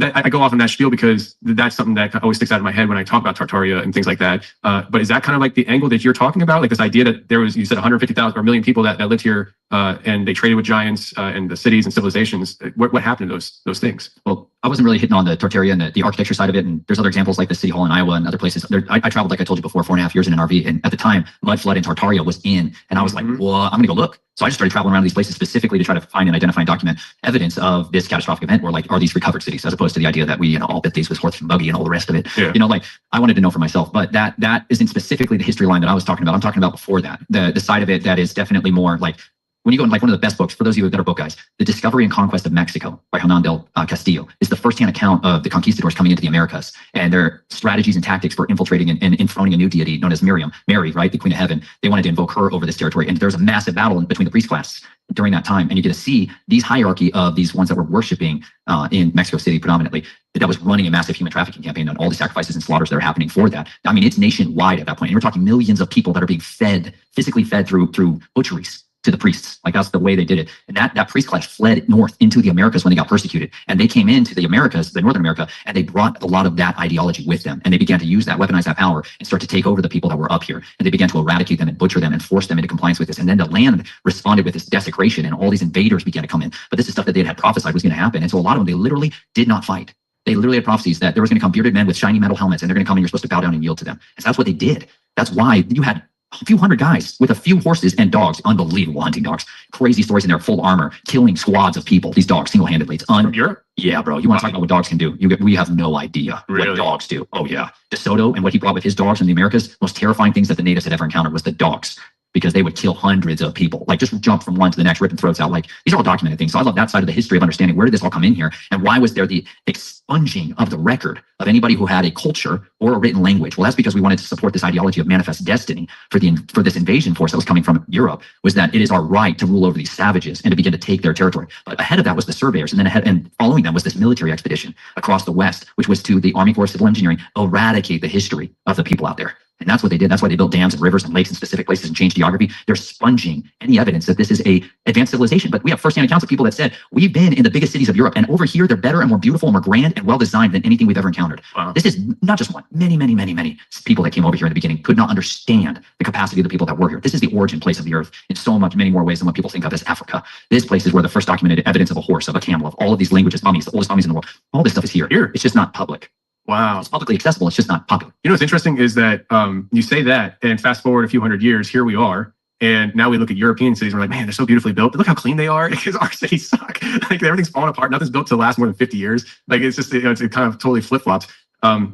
I go off on that spiel because that's something that always sticks out in my head when I talk about Tartaria and things like that. But is that kind of like the angle that you're talking about? Like this idea that there was, you said 150,000 or a million people that lived here and they traded with giants and the cities and civilizations. What happened to those things? Well, I wasn't really hitting on the Tartaria and the architecture side of it. And there's other examples like the City Hall in Iowa and other places. I traveled, like I told you before, 4.5 years in an RV. And at the time, mud flood in Tartaria was in. And I was like, well, I'm going to go look. So I just started traveling around these places specifically to try to find and identify and document evidence of this catastrophic event, or like, are these recovered cities, as opposed to the idea that we, you know, all bet these was horse and buggy and all the rest of it. Yeah. You know, like I wanted to know for myself, but that isn't specifically the history line that I was talking about. I'm talking about before that, the side of it that is definitely more like, when you go in, like one of the best books, for those of you that are book guys, The Discovery and Conquest of Mexico by Hernan del Castillo is the first-hand account of the conquistadors coming into the Americas and their strategies and tactics for infiltrating and enthroning a new deity known as Mary, right, the Queen of Heaven. They wanted to invoke her over this territory. And there's a massive battle between the priest class during that time. And you get to see these hierarchy of these ones that were worshiping in Mexico City predominantly, that was running a massive human trafficking campaign on all the sacrifices and slaughters that are happening for that. I mean, it's nationwide at that point. And we're talking millions of people that are being fed, physically fed through butcheries to the priests. Like that's the way they did it. And that priest class fled north into the Americas when they got persecuted. And they came into the Americas, the Northern America, and they brought a lot of that ideology with them. And they began to use that, weaponize that power, and start to take over the people that were up here. And they began to eradicate them and butcher them and force them into compliance with this. And then the land responded with this desecration, and all these invaders began to come in. But this is stuff that they had prophesied was going to happen. And so a lot of them, they literally did not fight. They literally had prophecies that there was going to come bearded men with shiny metal helmets, and they're going to come and you're supposed to bow down and yield to them. And so that's what they did. That's why you had a few hundred guys with a few horses and dogs, unbelievable hunting dogs, crazy stories in their full armor, killing squads of people, these dogs single-handedly. It's From Europe? Yeah, bro. You want to talk about what dogs can do? We have no idea what dogs do. Oh yeah. DeSoto and what he brought with his dogs in the Americas, most terrifying things that the natives had ever encountered was the dogs, because they would kill hundreds of people, like just jump from one to the next, ripping throats out. Like these are all documented things. So I love that side of the history of understanding where did this all come in here, and why was there the expunging of the record of anybody who had a culture or a written language? Well, that's because we wanted to support this ideology of manifest destiny for this invasion force that was coming from Europe, was that it is our right to rule over these savages and to begin to take their territory. But ahead of that was the surveyors, and then and following them was this military expedition across the West, which was to the Army Corps of Civil Engineering, eradicate the history of the people out there. And that's what they did. That's why they built dams and rivers and lakes in specific places and changed geography. They're sponging any evidence that this is a advanced civilization. But we have firsthand accounts of people that said, we've been in the biggest cities of Europe, and over here, they're better and more beautiful and more grand and well-designed than anything we've ever encountered. Wow. This is not just one. Many people that came over here in the beginning could not understand the capacity of the people that were here. This is the origin place of the earth in so many more ways than what people think of as Africa. This place is where the first documented evidence of a horse, of a camel, of all of these languages, mummies, the oldest mummies in the world. All this stuff is here. It's just not public. Wow. It's publicly accessible. It's just not popular. You know what's interesting is that you say that, and fast forward a few hundred years, here we are. And now we look at European cities and we're like, man, they're so beautifully built. But look how clean they are, because our cities suck. Like everything's falling apart. Nothing's built to last more than 50 years. Like it's just, it's kind of totally flip-flops.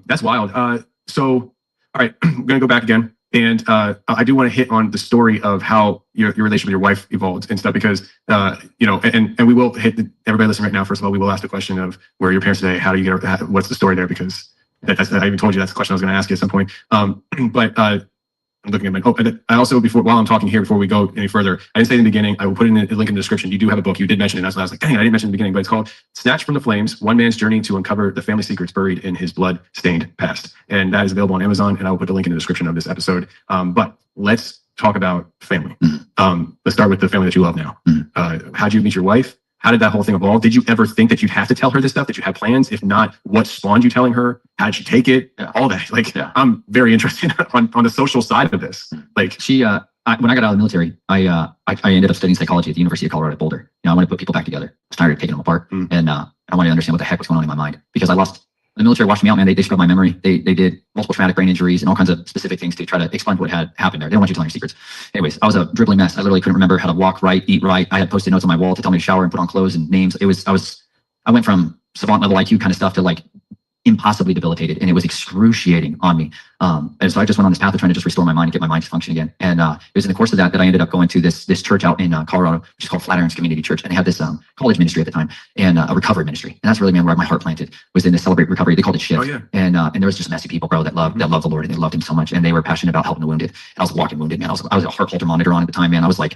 That's wild. So, all right, I'm going to go back again. And I do want to hit on the story of how your relationship with your wife evolved and stuff, because, and we will hit everybody listening right now. First of all, we will ask the question of where are your parents today? How do you get, what's the story there? Because I even told you that's the question I was going to ask you at some point. But I'm looking at my, and I also, while I'm talking here, before we go any further, I didn't say in the beginning, I will put in a link in the description. You do have a book. You did mention it. And I was like, dang, I didn't mention it in the beginning, but it's called Snatched from the Flames, One Man's Journey to Uncover the Family Secrets Buried in His Blood-Stained Past. And that is available on Amazon. And I will put the link in the description of this episode. But let's talk about family. Let's start with the family that you love now. How did you meet your wife? How did that whole thing evolve? Did you ever think that you'd have to tell her this stuff? Did you have plans? If not, what spawned you telling her? How did she take it? All that. Like, I'm very interested on the social side of this. Like, she, when I got out of the military, I ended up studying psychology at the University of Colorado at Boulder. I wanted to put people back together. I was tired of taking them apart, and I wanted to understand what the heck was going on in my mind, because I lost. The military washed me out, man. They scrubbed my memory. They did multiple traumatic brain injuries and all kinds of specific things to try to explain what had happened there. They don't want you telling your secrets. Anyways, I was a dribbling mess. I literally couldn't remember how to walk right, eat right. I had Post-it notes on my wall to tell me to shower and put on clothes and names. I went from savant level IQ kind of stuff to like impossibly debilitated, and it was excruciating on me. And so I just went on this path of trying to just restore my mind and get my mind to function again. And it was in the course of that I ended up going to this church out in Colorado, which is called Flatirons Community Church, and they had this college ministry at the time, and a recovery ministry. And that's really, man, where my heart planted, was in this Celebrate Recovery. They called it Shift. And there was just messy people, bro, that loved the Lord, and they loved Him so much, and they were passionate about helping the wounded. And I was walking wounded, man. I was a heart Holter monitor on at the time, man. I was like,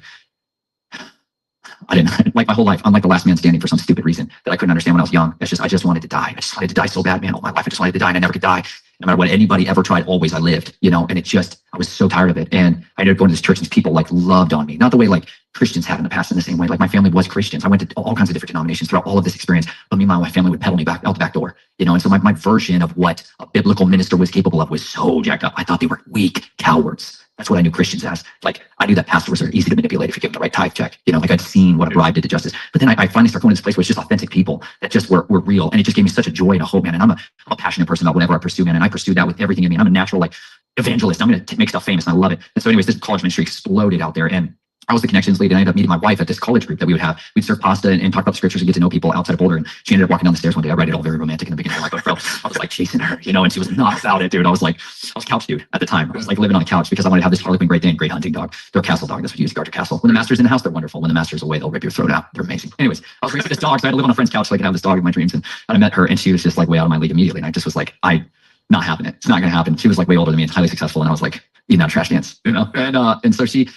I didn't like my whole life. I'm like the last man standing for some stupid reason that I couldn't understand when I was young. I just wanted to die. I just wanted to die so bad, man. All my life, I just wanted to die, and I never could die. No matter what anybody ever tried, always I lived, and I was so tired of it. And I ended up going to this church, and these people like loved on me. Not the way like Christians have in the past in the same way. Like my family was Christians. I went to all kinds of different denominations throughout all of this experience. But meanwhile, my family would pedal me back out the back door, And so my version of what a biblical minister was capable of was so jacked up. I thought they were weak cowards. That's what I knew Christians as. Like, I knew that pastors are easy to manipulate if you give them the right tithe check. Like I'd seen what a bribe did to justice. But then I finally started going to this place where it's just authentic people that just were real. And it just gave me such a joy and a hope, man. And I'm a passionate person about whatever I pursue, man. And I pursued that with everything in me. And I'm a natural, like, evangelist. I'm going to make stuff famous, and I love it. And so anyways, this college ministry exploded out there. And I was the connections lead, and I ended up meeting my wife at this college group that we would have. We'd serve pasta and talk about the scriptures and get to know people outside of Boulder. And she ended up walking down the stairs one day. I read it all very romantic in the beginning. I'm like, bro, I was like chasing her, and she was not about it, dude. I was couch dude at the time. I was like living on a couch because I wanted to have this Harlequin Great Dane, great hunting dog. They're a castle dog. That's what you use to guard your castle. When the master's in the house, they're wonderful. When the master's away, they'll rip your throat out. They're amazing. Anyways, I was raising this dog, so I had to live on a friend's couch so I could have this dog in my dreams. And I met her, and she was just like way out of my league immediately. And I just was like, not having it. It's not going to happen. She was like way older than me and highly successful. And I was like, eating out trash cans, And so she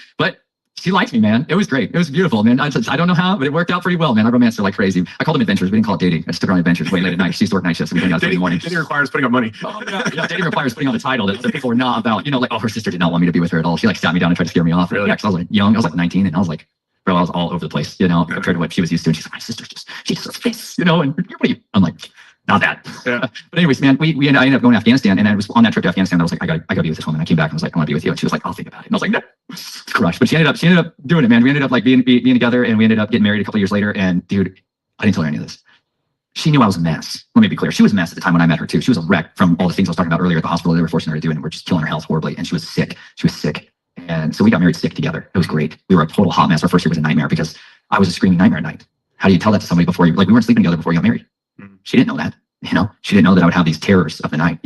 liked me, man. It was great. It was beautiful, man. I don't know how, but it worked out pretty well, man. I romanced her like crazy. I called them adventures. We didn't call it dating. I just took her on adventures way late at night. She used to work night shifts. So we hang out in the morning. Dating requires putting up money. Oh, yeah. Dating requires putting on the title that people were not about. Like, her sister did not want me to be with her at all. She like sat me down and tried to scare me off. Really? Yeah, because I was like young. I was like 19, and I was like, bro, I was all over the place, compared to what she was used to. And she's like, my sister's she deserves this, and I'm like, not that. Yeah. But anyways, man, I ended up going to Afghanistan, and I was on that trip to Afghanistan. I was like, I gotta be with this woman. I came back and was like, I want to be with you. And she was like, I'll think about it. And I was like, no, crushed. But she ended up doing it, man. We ended up like being together, and we ended up getting married a couple of years later. And dude, I didn't tell her any of this. She knew I was a mess. Let me be clear. She was a mess at the time when I met her too. She was a wreck from all the things I was talking about earlier at the hospital. They were forcing her to do, and we're just killing her health horribly. And she was sick. And so we got married sick together. It was great. We were a total hot mess. Our first year was a nightmare because I was a screaming nightmare at night. How do you tell that to somebody before we weren't sleeping together before you got married? She didn't know that. She didn't know that I would have these terrors of the night.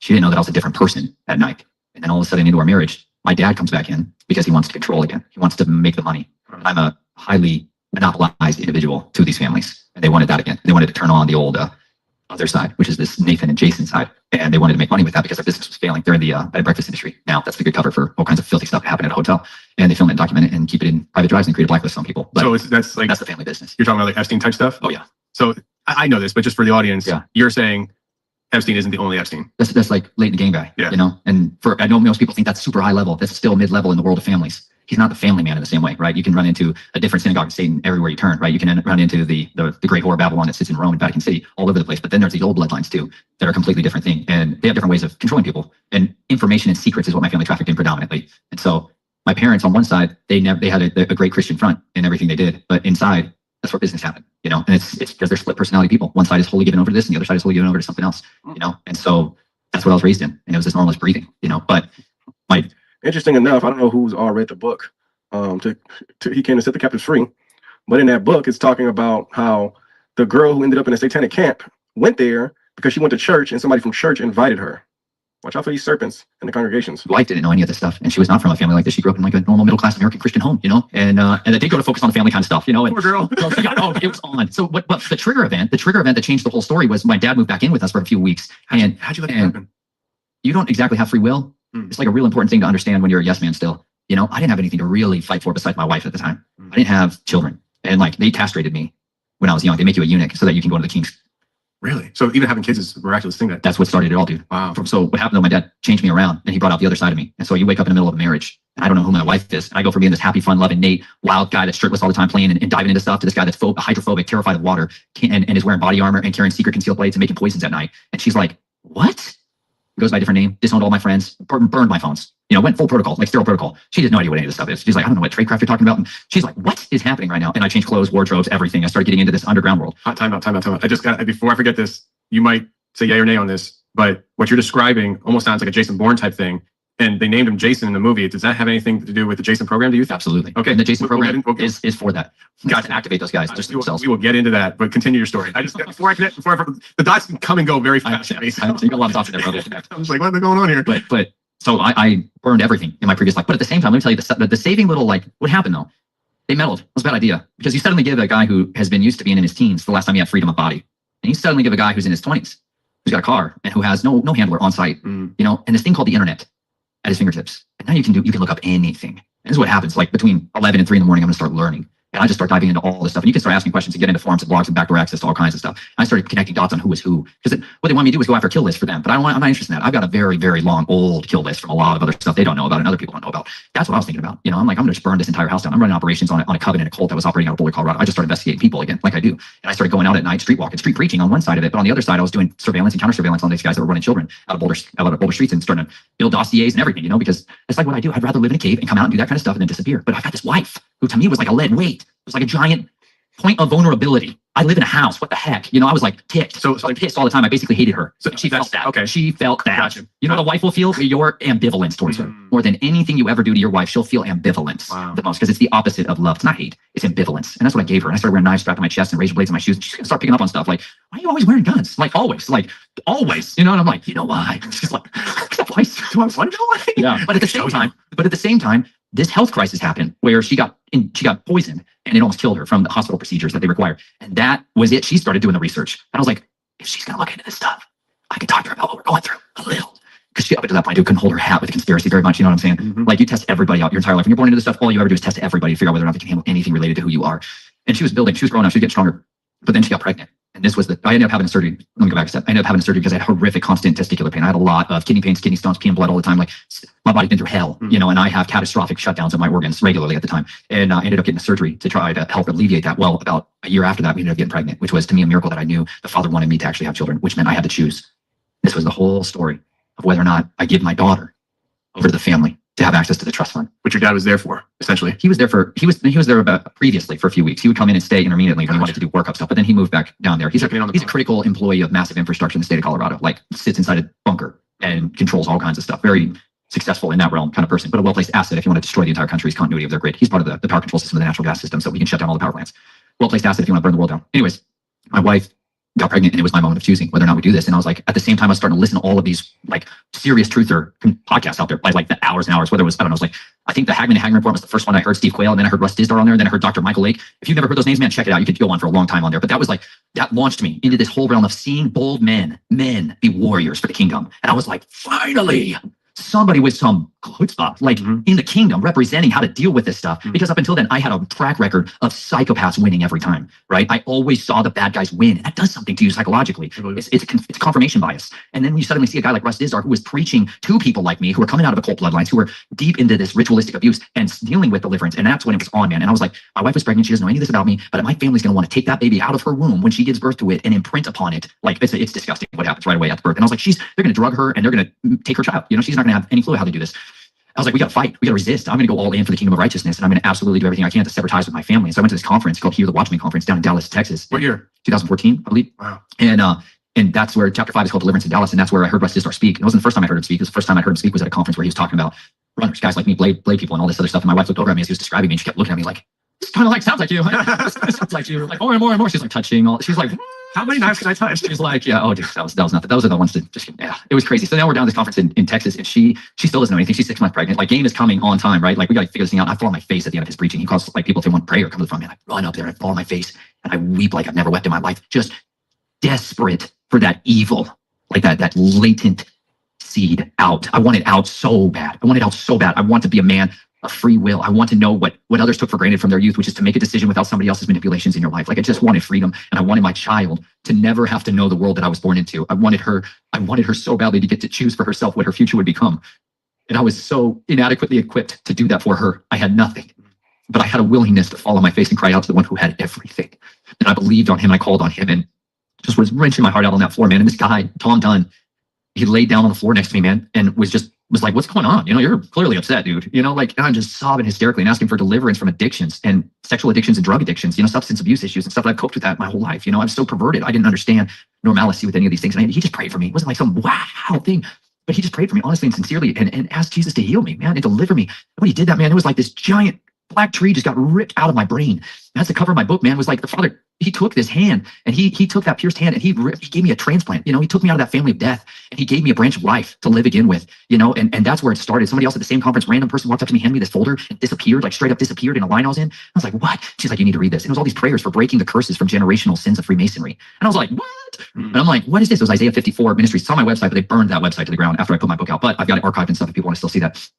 She didn't know that I was a different person at night. And then all of a sudden into our marriage, my dad comes back in because he wants to control again. He wants to make the money. I'm a highly monopolized individual to these families, and they wanted that again. They wanted to turn on the old other side, which is this Nathan and Jason side, and they wanted to make money with that because their business was failing. They're in the bed and breakfast industry. Now that's the good cover for all kinds of filthy stuff that happened at a hotel, and they film it and document it and keep it in private drives and create a blacklist on people. But so that's the family business. You're talking about like Epstein type stuff? Oh yeah. So I know this, but just for the audience, you're saying Epstein isn't the only Epstein. That's like latent gang guy, Yeah. you know? And I know most people think that's super high level. That's still mid-level in the world of families. He's not the family man in the same way, right? You can run into a different synagogue of Satan everywhere you turn, right? You can run into the great whore Babylon that sits in Rome and Vatican City all over the place. But then there's these old bloodlines too that are a completely different thing. And they have different ways of controlling people. And information and secrets is what my family trafficked in predominantly. And so my parents on one side, they had a great Christian front in everything they did. But inside, that's where business happened, you know? And it's because they're split personality people. One side is wholly given over to this and the other side is wholly given over to something else, you know? And so that's what I was raised in. And it was this normalist breathing, you know? But interesting enough, I don't know who's all read the book. He came to set the captives free, but in that book, it's talking about how the girl who ended up in a satanic camp went there because she went to church and somebody from church invited her. Watch out for these serpents in the congregations. Wife didn't know any of this stuff, and she was not from a family like this. She grew up in like a normal middle class American Christian home, you know, and they did go to focus on the family kind of stuff, you know. And, Poor girl. So it was on. So but the trigger event that changed the whole story was my dad moved back in with us for a few weeks. And How'd you let that happen? You don't exactly have free will. It's like a real important thing to understand when you're a yes man still. You know, I didn't have anything to really fight for besides my wife at the time. I didn't have children, and like they castrated me when I was young. They make you a eunuch so that you can go to the king's. Really? So even having kids is a miraculous thing. That's what started it all, dude. Wow. So what happened though, my dad changed me around and he brought out the other side of me. And so you wake up in the middle of a marriage and I don't know who my wife is. And I go from being this happy, fun, loving, Nate, wild guy that's shirtless all the time playing and diving into stuff to this guy that's hydrophobic, terrified of water and is wearing body armor and carrying secret concealed blades and making poisons at night. And she's like, what? Goes by a different name, disowned all my friends, burned my phones, you know, went full protocol, like sterile protocol. She has no idea what any of this stuff is. She's like, I don't know what tradecraft you're talking about. And she's like, what is happening right now? And I changed clothes, wardrobes, everything. I started getting into this underground world. Time out. I just got, before I forget this, you might say yay or nay on this, but what you're describing almost sounds like a Jason Bourne type thing. And they named him Jason in the movie. Does that have anything to do with the Jason program, do you think? Absolutely. Okay. And the Jason program we'll is for that. Gotcha. To activate those guys just themselves. We will get into that, but continue your story. I just, before the dots can come and go very fast. You got a lot of thoughts in there, brother. I was like, what's going on here? But so I burned everything in my previous life. But at the same time, let me tell you the saving little, like, what happened though? They meddled. It was a bad idea because you suddenly give a guy who has been used to being in his teens the last time he had freedom of body. And you suddenly give a guy who's in his 20s, who's got a car and who has no handler on site, you know, and this thing called the internet at his fingertips. And now you can look up anything. And this is what happens. Like between 11 and 3 in the morning, I'm going to start learning. And I just start diving into all this stuff. And you can start asking questions and get into forums and blogs and backdoor access to all kinds of stuff. And I started connecting dots on who is who. Because what they want me to do is go after a kill list for them. But I'm not interested in that. I've got a very, very long, old kill list from a lot of other stuff they don't know about and other people don't know about. That's what I was thinking about. You know, I'm like, I'm going to just burn this entire house down. I'm running operations on a covenant, a cult that was operating out of Boulder, Colorado. I just started investigating people again, like I do. And I started going out at night, street walking, street preaching on one side of it. But on the other side, I was doing surveillance and counter surveillance on these guys that were running children out of Boulder streets and starting to build dossiers and everything, you know, because it's like what I do. I'd rather live in a cave and come out and do that kind of stuff and then disappear. But I've got this wife who to me was like a lead weight. It was like a giant point of vulnerability. I live in a house. What the heck? You know, I was like ticked. So I'm pissed all the time. I basically hated her. So she felt that. Okay. She felt that. Gotcha. You know, the wife will feel your ambivalence towards her. More than anything you ever do to your wife, she'll feel ambivalence the most because it's the opposite of love. It's not hate. It's ambivalence. And that's what I gave her. And I started wearing knives strapped to my chest and razor blades in my shoes. And she's going to start picking up on stuff like, why are you always wearing guns? Like always. You know, and I'm like, you know why? She's like, why? Do I want to know why? Yeah. But at the same time, this health crisis happened where she got poisoned and it almost killed her from the hospital procedures that they required. And that was it. She started doing the research. And I was like, if she's going to look into this stuff, I can talk to her about what we're going through a little. Because she, up until that point, couldn't hold her hat with the conspiracy very much. You know what I'm saying? Like you test everybody out your entire life. When you're born into this stuff, all you ever do is test everybody to figure out whether or not they can handle anything related to who you are. And she was growing up, she was getting stronger. But then she got pregnant. And this was I ended up having a surgery. Let me go back a step. I ended up having a surgery because I had horrific constant testicular pain. I had a lot of kidney pains, kidney stones, peeing blood all the time. Like my body's been through hell, you know, and I have catastrophic shutdowns of my organs regularly at the time. And I ended up getting a surgery to try to help alleviate that. Well, about a year after that, we ended up getting pregnant, which was to me a miracle that I knew the Father wanted me to actually have children, which meant I had to choose. This was the whole story of whether or not I give my daughter over to the family to have access to the trust fund. Which your dad was there for, essentially. He was there about previously for a few weeks. He would come in and stay intermittently when he wanted to do workup stuff, but then he moved back down there. He's a critical employee of massive infrastructure in the state of Colorado, like sits inside a bunker and controls all kinds of stuff. Very successful in that realm kind of person, but a well-placed asset if you want to destroy the entire country's continuity of their grid. He's part of the power control system of the natural gas system, so we can shut down all the power plants. Well-placed asset if you want to burn the world down. Anyways, my wife got pregnant and it was my moment of choosing whether or not we do this. And I was like, at the same time, I was starting to listen to all of these like serious truther podcasts out there by like the hours and hours, whether it was, I don't know, it was like, I think the Hagman Report was the first one I heard. Steve Quayle, and then I heard Russ Dizdar on there, and then I heard Dr. Michael Lake. If you've never heard those names, man, check it out. You could go on for a long time on there, but that was like, that launched me into this whole realm of seeing bold men be warriors for the kingdom. And I was like, finally, somebody with some chutzpah, like in the kingdom, representing how to deal with this stuff. Because up until then, I had a track record of psychopaths winning every time, right? I always saw the bad guys win. And that does something to you psychologically. It's a confirmation bias. And then when you suddenly see a guy like Russ Dizdar, who was preaching to people like me, who are coming out of occult bloodlines, who are deep into this ritualistic abuse and dealing with deliverance. And that's when it was on, man. And I was like, my wife was pregnant. She doesn't know any of this about me, but my family's going to want to take that baby out of her womb when she gives birth to it and imprint upon it. Like, it's disgusting what happens right away at the birth. And I was like, they're going to drug her and they're going to take her child. You know, she's not going to have any clue how to do this. I was like, we got to fight. We got to resist. I'm going to go all in for the kingdom of righteousness. And I'm going to absolutely do everything I can to sever ties with my family. And so I went to this conference called Hear the Watchman Conference down in Dallas, Texas. What year? 2014, I believe. Wow. And that's where chapter 5 is called Deliverance in Dallas. And that's where I heard Russ Dizdar speak. And it wasn't the first time I heard him speak. It was the first time I heard him speak was at a conference where he was talking about runners, guys like me, blade people and all this other stuff. And my wife looked over at me as he was describing me and she kept looking at me like, this kind of like sounds like you. Sounds like you. Like more and more and more. She's like touching all. She's like, how many knives can I touch? She's like, yeah, oh, dude, that was nothing. Those are the ones that just, yeah, it was crazy. So now we're down at this conference in Texas, and she still doesn't know anything. She's 6 months pregnant. Like, game is coming on time, right? Like, we got to figure this thing out. I fall on my face at the end of his preaching. He calls like people if they want prayer, come to the front, man. I run up there and I fall on my face and I weep like I've never wept in my life. Just desperate for that evil, like that latent seed out. I want it out so bad. I want to be a man of free will. I want to know what others took for granted from their youth, which is to make a decision without somebody else's manipulations in your life. Like, I just wanted freedom, and I wanted my child to never have to know the world that I was born into. I wanted her so badly to get to choose for herself what her future would become. And I was so inadequately equipped to do that for her. I had nothing, but I had a willingness to fall on my face and cry out to the one who had everything. And I believed on him, and I called on him, and just was wrenching my heart out on that floor, man. And this guy, Tom Dunn, he laid down on the floor next to me, man, and was like, what's going on? You know, you're clearly upset, dude. You know, like, I'm just sobbing hysterically and asking for deliverance from addictions and sexual addictions and drug addictions, you know, substance abuse issues and stuff. I've coped with that my whole life. You know, I'm so perverted. I didn't understand normalcy with any of these things. And he just prayed for me. It wasn't like some wow thing, but he just prayed for me honestly and sincerely and asked Jesus to heal me, man, and deliver me. And when he did that, man, it was like this giant black tree just got ripped out of my brain. That's the cover of my book, man. It was like the Father, he took this hand and he took that pierced hand and he gave me a transplant. You know, he took me out of that family of death and he gave me a branch of life to live again with, you know, and that's where it started. Somebody else at the same conference, random person walked up to me, handed me this folder and disappeared, like straight up disappeared in a line I was in. I was like, what? She's like, you need to read this. And it was all these prayers for breaking the curses from generational sins of Freemasonry. And I was like, what? And I'm like, what is this? It was Isaiah 54 Ministries. It's on my website, but they burned that website to the ground after I put my book out. But I've got it archived and stuff if people want to still see that.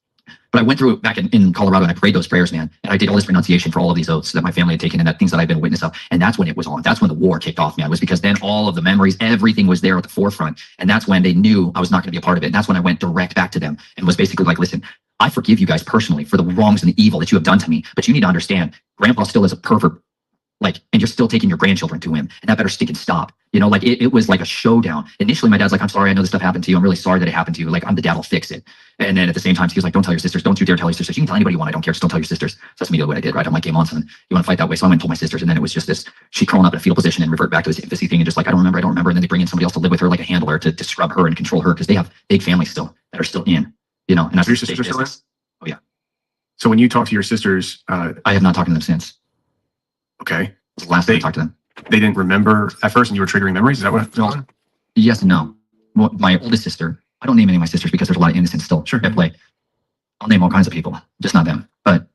But I went through it back in Colorado and I prayed those prayers, man. And I did all this renunciation for all of these oaths that my family had taken and that things that I've been a witness of. And that's when it was on. That's when the war kicked off, man. It was because then all of the memories, everything was there at the forefront. And that's when they knew I was not going to be a part of it. And that's when I went direct back to them and was basically like, listen, I forgive you guys personally for the wrongs and the evil that you have done to me. But you need to understand, Grandpa still is a pervert. Like, and you're still taking your grandchildren to him, and that better stick and stop. You know, like it was like a showdown. Initially, my dad's like, I'm sorry, I know this stuff happened to you. I'm really sorry that it happened to you. Like, I'm the dad, I'll fix it. And then at the same time, he was like, don't tell your sisters. Don't you dare tell your sisters. You can tell anybody you want. I don't care. Just don't tell your sisters. So that's immediately what I did, right? I'm like, game on, son. You want to fight that way? So I went and told my sisters. And then it was just this, she crawling up in a fetal position and revert back to this infancy thing. And just like, I don't remember. And then they bring in somebody else to live with her, like a handler to scrub her and control her. Cause they have big families still that are still in, you know, and that's your sisters still in? Oh yeah. So when you talk to your sisters, I have not talked to them since. Okay. The last time I talked to them. They didn't remember at first and you were triggering memories? Is that what? No. Yes and no. Well, my oldest sister, I don't name any of my sisters because there's a lot of innocence still at play. I'll name all kinds of people, just not them. But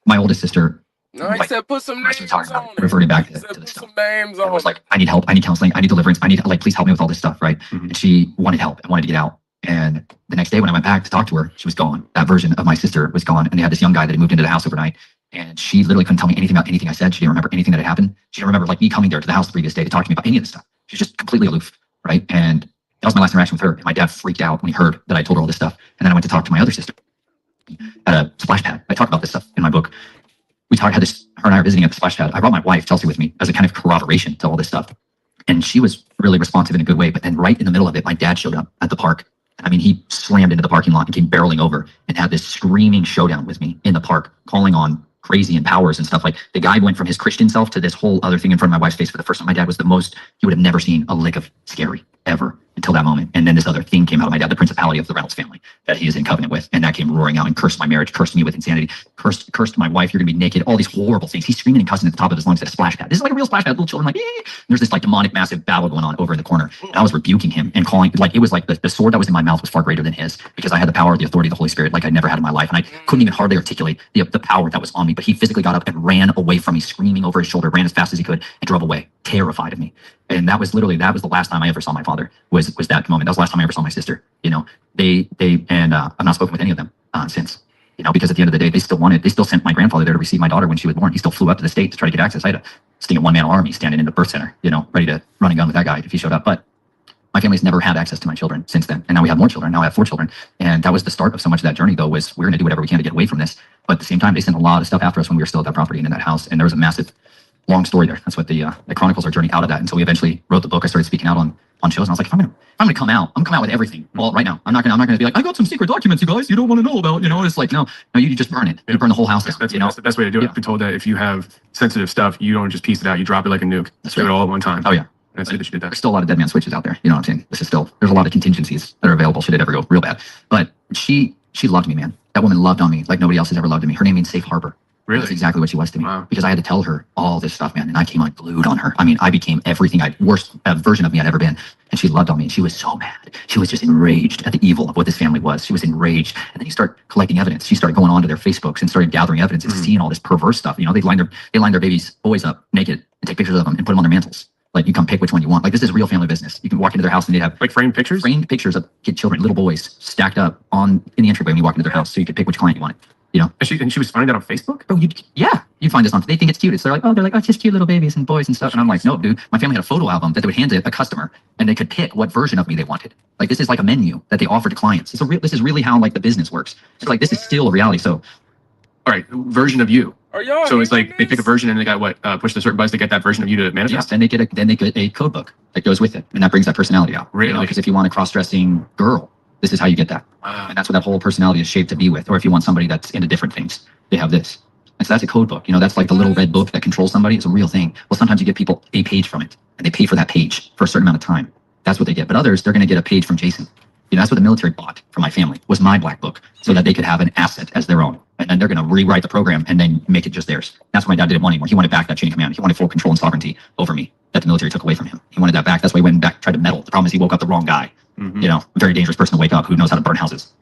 my oldest sister, No, he said put some names on it. reverting back to He said the put stuff. some names I on was it. like, I need help. I need counseling. I need deliverance. I need, like, please help me with all this stuff, right? Mhm. And she wanted help and wanted to get out. And the next day when I went back to talk to her, she was gone. That version of my sister was gone. And they had this young guy that had moved into the house overnight. And she literally couldn't tell me anything about anything I said. She didn't remember anything that had happened. She didn't remember like me coming there to the house the previous day to talk to me about any of this stuff. She was just completely aloof, right? And that was my last interaction with her. And my dad freaked out when he heard that I told her all this stuff. And then I went to talk to my other sister at a splash pad. I talk about this stuff in my book. Her and I are visiting at the splash pad. I brought my wife, Chelsea, with me as a kind of corroboration to all this stuff. And she was really responsive in a good way. But then right in the middle of it, my dad showed up at the park. I mean, he slammed into the parking lot and came barreling over and had this screaming showdown with me in the park, calling on crazy and powers and stuff. Like, the guy went from his Christian self to this whole other thing in front of my wife's face for the first time. My dad was the most, he would have never seen a lick of scary ever until that moment. And then this other thing came out of my dad, the principality of the Reynolds family that he is in covenant with. And that came roaring out and cursed my marriage, cursed me with insanity, cursed my wife, you're gonna be naked, all these horrible things. He's screaming and cussing at the top of his lungs at a splash pad. This is like a real splash pad, little children like, and there's this like demonic massive battle going on over in the corner. And I was rebuking him and calling, like, it was like the sword that was in my mouth was far greater than his, because I had the power, the authority of the Holy Spirit like I'd never had in my life. And I couldn't even hardly articulate the power that was on me, but he physically got up and ran away from me, screaming over his shoulder, ran as fast as he could and drove away, terrified of me. And that was the last time I ever saw my father was that moment. That was the last time I ever saw my sister, you know? I've not spoken with any of them since. Because at the end of the day, they still sent my grandfather there to receive my daughter when she was born. He still flew up to the state to try to get access. I had to sting a one-man army standing in the birth center, ready to run and gun with that guy if he showed up. But my family's never had access to my children since then. And now we have more children. Now I have 4 children. And that was the start of so much of that journey, though, was we're going to do whatever we can to get away from this. But at the same time, they sent a lot of stuff after us when we were still at that property and in that house. And there was a massive, long story there. That's what the chronicles our journey out of that. And so we eventually wrote the book. I started speaking out on shows. And I was like, if I'm gonna come out, I'm coming out with everything. Well, right now, I'm not gonna be like, I got some secret documents, you guys, you don't want to know about. It's like, no, you just burn it. You burn the whole house down. That's the best way to do it. I've been told that if you have sensitive stuff, you don't just piece it out. You drop it like a nuke. Do it all at one time. Oh yeah. That's good that you did that. There's still a lot of dead man switches out there. You know what I'm saying? There's a lot of contingencies that are available should it ever go real bad. But she loved me, man. That woman loved on me like nobody else has ever loved me. Her name means safe harbor. Really? That's exactly what she was to me. Wow. Because I had to tell her all this stuff, man. And I came unglued on her. I mean, I became everything worst version of me I'd ever been. And she loved on me. And she was so mad. She was just enraged at the evil of what this family was. She was enraged. And then you start collecting evidence. She started going on to their Facebooks and started gathering evidence and seeing all this perverse stuff. They line their babies' boys up naked and take pictures of them and put them on their mantles. Like, you come pick which one you want. Like, this is real family business. You can walk into their house and they'd have like framed pictures of kid children, little boys stacked up in the entryway when you walk into their house, so you could pick which client you wanted. And she was finding that on Facebook? Bro, you find this on. They think it's cute. It's they're like, oh, it's just cute little babies and boys and stuff. And I'm like, no, dude. My family had a photo album that they would hand to a customer, and they could pick what version of me they wanted. Like, this is like a menu that they offer to clients. This is really how like the business works. It's like, this is still a reality. So, all right, version of you. Are y'all So it's like hearing they pick a this? version and they got push the certain buttons to get that version of you to manifest. yes, then they get a code book that goes with it, and that brings that personality out. Really? Because if you want a cross-dressing girl, this is how you get that. Wow. And that's what that whole personality is shaped to be with. Or if you want somebody that's into different things, they have this. And so that's a code book. That's like the little red book that controls somebody. It's a real thing. Well, sometimes you get people a page from it, and they pay for that page for a certain amount of time. That's what they get. But others, they're going to get a page from Jason. That's what the military bought for my family, was my black book, so that they could have an asset as their own. And then they're going to rewrite the program and then make it just theirs. That's what my dad didn't want anymore. He wanted back that chain of command. He wanted full control and sovereignty over me that the military took away from him. He wanted that back. That's why he went back, tried to meddle. The problem is he woke up the wrong guy. A very dangerous person to wake up who knows how to burn houses.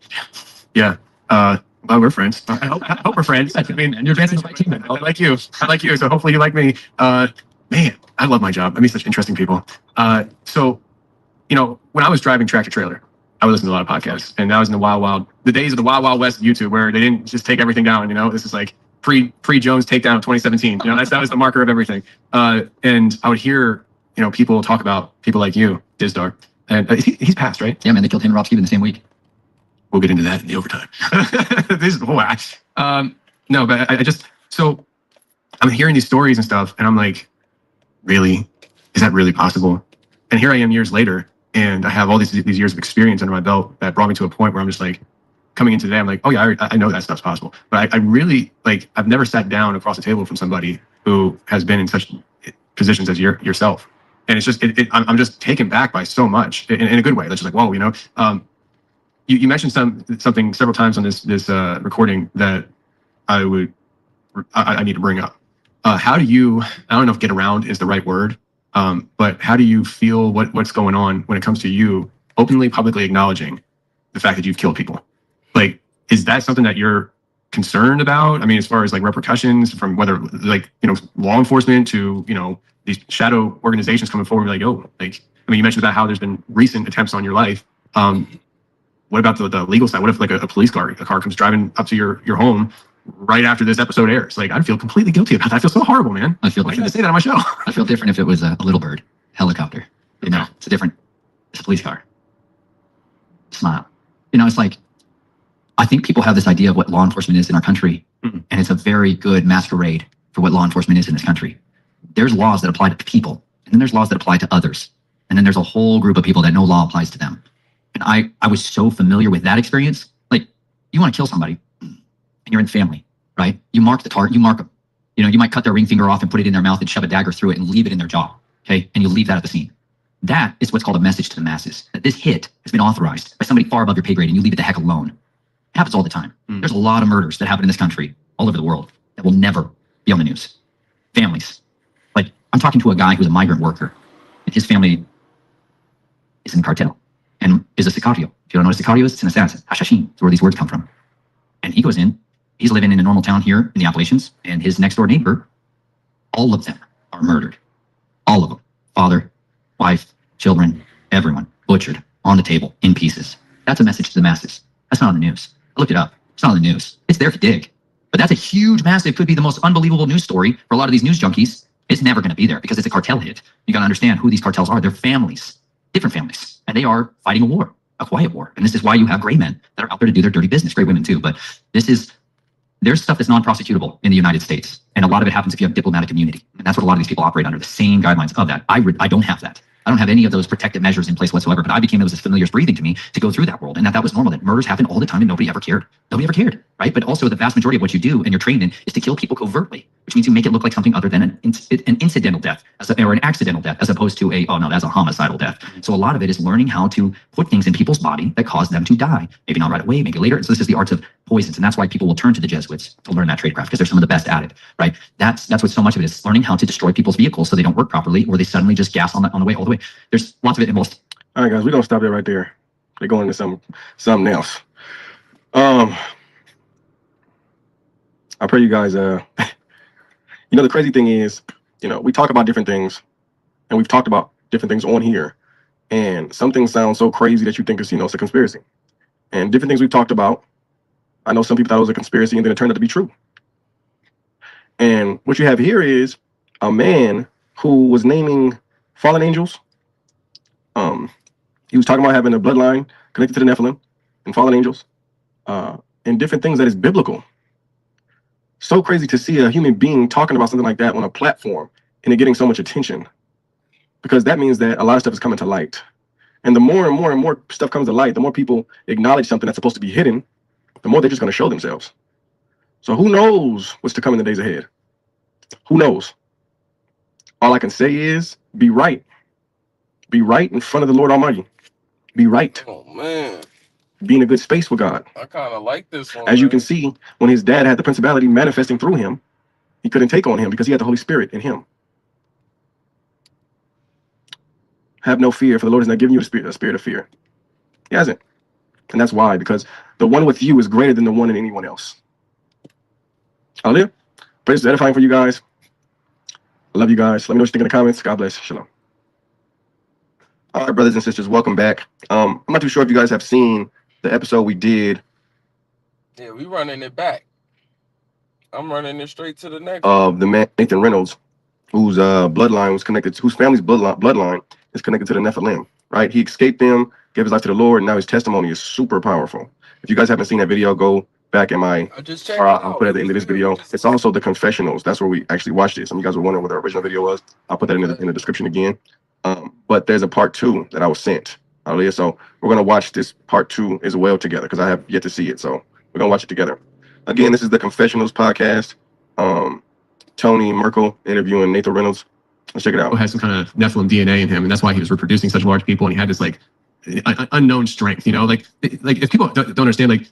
Yeah. Well, we're friends. I hope we're friends. I mean, You're advancing to my team. I like you. So hopefully you like me. Man, I love my job. I meet such interesting people. So, when I was driving tractor trailer, I would listen to a lot of podcasts, and that was in the days of the wild West of YouTube, where they didn't just take everything down. This is like pre-Jones takedown of 2017. That was the marker of everything. And I would hear, people talk about people like you, Dizdar, and he's passed, right? Yeah, man, they killed him and Rob Steven the same week. We'll get into that in the overtime. This is no, but so I'm hearing these stories and stuff, and I'm like, really? Is that really possible? And here I am years later, and I have all these years of experience under my belt that brought me to a point where I'm just like, coming into today, I'm like, oh yeah, I know that stuff's possible. But I really, I've never sat down across the table from somebody who has been in such positions as yourself. And it's just, I'm just taken back by so much in a good way. That's just like, whoa, you mentioned something several times on this recording that I need to bring up. How do you, I don't know if get around is the right word, but how do you feel what's going on when it comes to you openly, publicly acknowledging the fact that you've killed people? Is that something that you're concerned about? I mean, as far as repercussions from whether law enforcement to, these shadow organizations coming forward, you mentioned about how there's been recent attempts on your life. What about the legal side? What if a police car comes driving up to your home right after this episode airs? I'd feel completely guilty about that. I feel so horrible, man. Why can't I say that on my show? I feel different if it was a little bird helicopter. It's it's a police car. Smile. It's like, I think people have this idea of what law enforcement is in our country, and it's a very good masquerade for what law enforcement is in this country. There's laws that apply to people, and then there's laws that apply to others. And then there's a whole group of people that no law applies to them. And I was so familiar with that experience. You want to kill somebody, and you're in the family, right? You mark the target, you mark them. You might cut their ring finger off and put it in their mouth and shove a dagger through it and leave it in their jaw, okay? And you leave that at the scene. That is what's called a message to the masses, that this hit has been authorized by somebody far above your pay grade, and you leave it the heck alone. It happens all the time. There's a lot of murders that happen in this country, all over the world, that will never be on the news. Families. I'm talking to a guy who's a migrant worker, and his family is in the cartel and is a sicario. If you don't know what a sicario is, it's an assassin. Hashashin is where these words come from. And he goes in, he's living in a normal town here in the Appalachians, and his next door neighbor, all of them are murdered. All of them. Father, wife, children, everyone butchered on the table in pieces. That's a message to the masses. That's not on the news. I looked it up. It's not on the news. It's there if you dig. But that's a huge, massive, could be the most unbelievable news story for a lot of these news junkies. It's never going to be there because it's a cartel hit. You got to understand who these cartels are. They're families, different families, and they are fighting a war, a quiet war. And this is why you have gray men that are out there to do their dirty business, gray women too. But there's stuff that's non-prosecutable in the United States. And a lot of it happens if you have diplomatic immunity. And that's what a lot of these people operate under, the same guidelines of that. I don't have that. I don't have any of those protective measures in place whatsoever, but it was as familiar as breathing to me to go through that world. And that was normal, that murders happen all the time and nobody ever cared. Nobody ever cared, right? But also the vast majority of what you do and you're trained in is to kill people covertly, which means you make it look like something other than an incidental death or an accidental death, as opposed to that's a homicidal death. So a lot of it is learning how to put things in people's body that cause them to die. Maybe not right away, maybe later. So this is the arts of poisons. And that's why people will turn to the Jesuits to learn that tradecraft, because they're some of the best at it, right? That's what so much of it is, learning how to destroy people's vehicles so they don't work properly, or they suddenly just gas on the way all the way. There's lots of it involved. All right, guys, we're gonna stop it right there. They're going into something else. I pray you guys. The crazy thing is, we talk about different things, and we've talked about different things on here, and some things sound so crazy that you think it's it's a conspiracy, and different things we've talked about. I know some people thought it was a conspiracy, and then it turned out to be true. And what you have here is a man who was naming fallen angels. He was talking about having a bloodline connected to the Nephilim and fallen angels, and different things that is biblical. So crazy to see a human being talking about something like that on a platform and it getting so much attention, because that means that a lot of stuff is coming to light. And the more and more and more stuff comes to light, the more people acknowledge something that's supposed to be hidden, the more they're just going to show themselves. So who knows what's to come in the days ahead? Who knows? All I can say is be right. Be right in front of the Lord Almighty. Be right. Oh, man. Be in a good space with God. I kind of like this one. As you can see, when his dad had the principality manifesting through him, he couldn't take on him because he had the Holy Spirit in him. Have no fear, for the Lord has not given you a spirit of fear. He hasn't. And that's why, because the one with you is greater than the one in anyone else. Hallelujah. Praise is edifying for you guys. I love you guys. Let me know what you think in the comments. God bless. Shalom. All right, brothers and sisters, welcome back. I'm not too sure if you guys have seen the episode we did. Yeah, we running it back. I'm running it straight to the next. Of the man Nathan Reynolds, whose bloodline was connected, whose family's bloodline is connected to the Nephilim. Right? He escaped them, gave his life to the Lord, and now his testimony is super powerful. If you guys haven't seen that video, go back in my. I'll put it at the end of this video. It's also the confessionals. That's where we actually watched it. Some of you guys were wondering what the original video was. I'll put that in the description again. But there's a part 2 that I was sent. Hallelujah. So we're going to watch this part 2 as well together, because I have yet to see it. So we're going to watch it together. Again, this is the Confessionals podcast. Tony Merkel interviewing Nathan Reynolds. Let's check it out. Has some kind of Nephilim DNA in him, and that's why he was reproducing such large people, and he had this unknown strength. Like if people don't understand,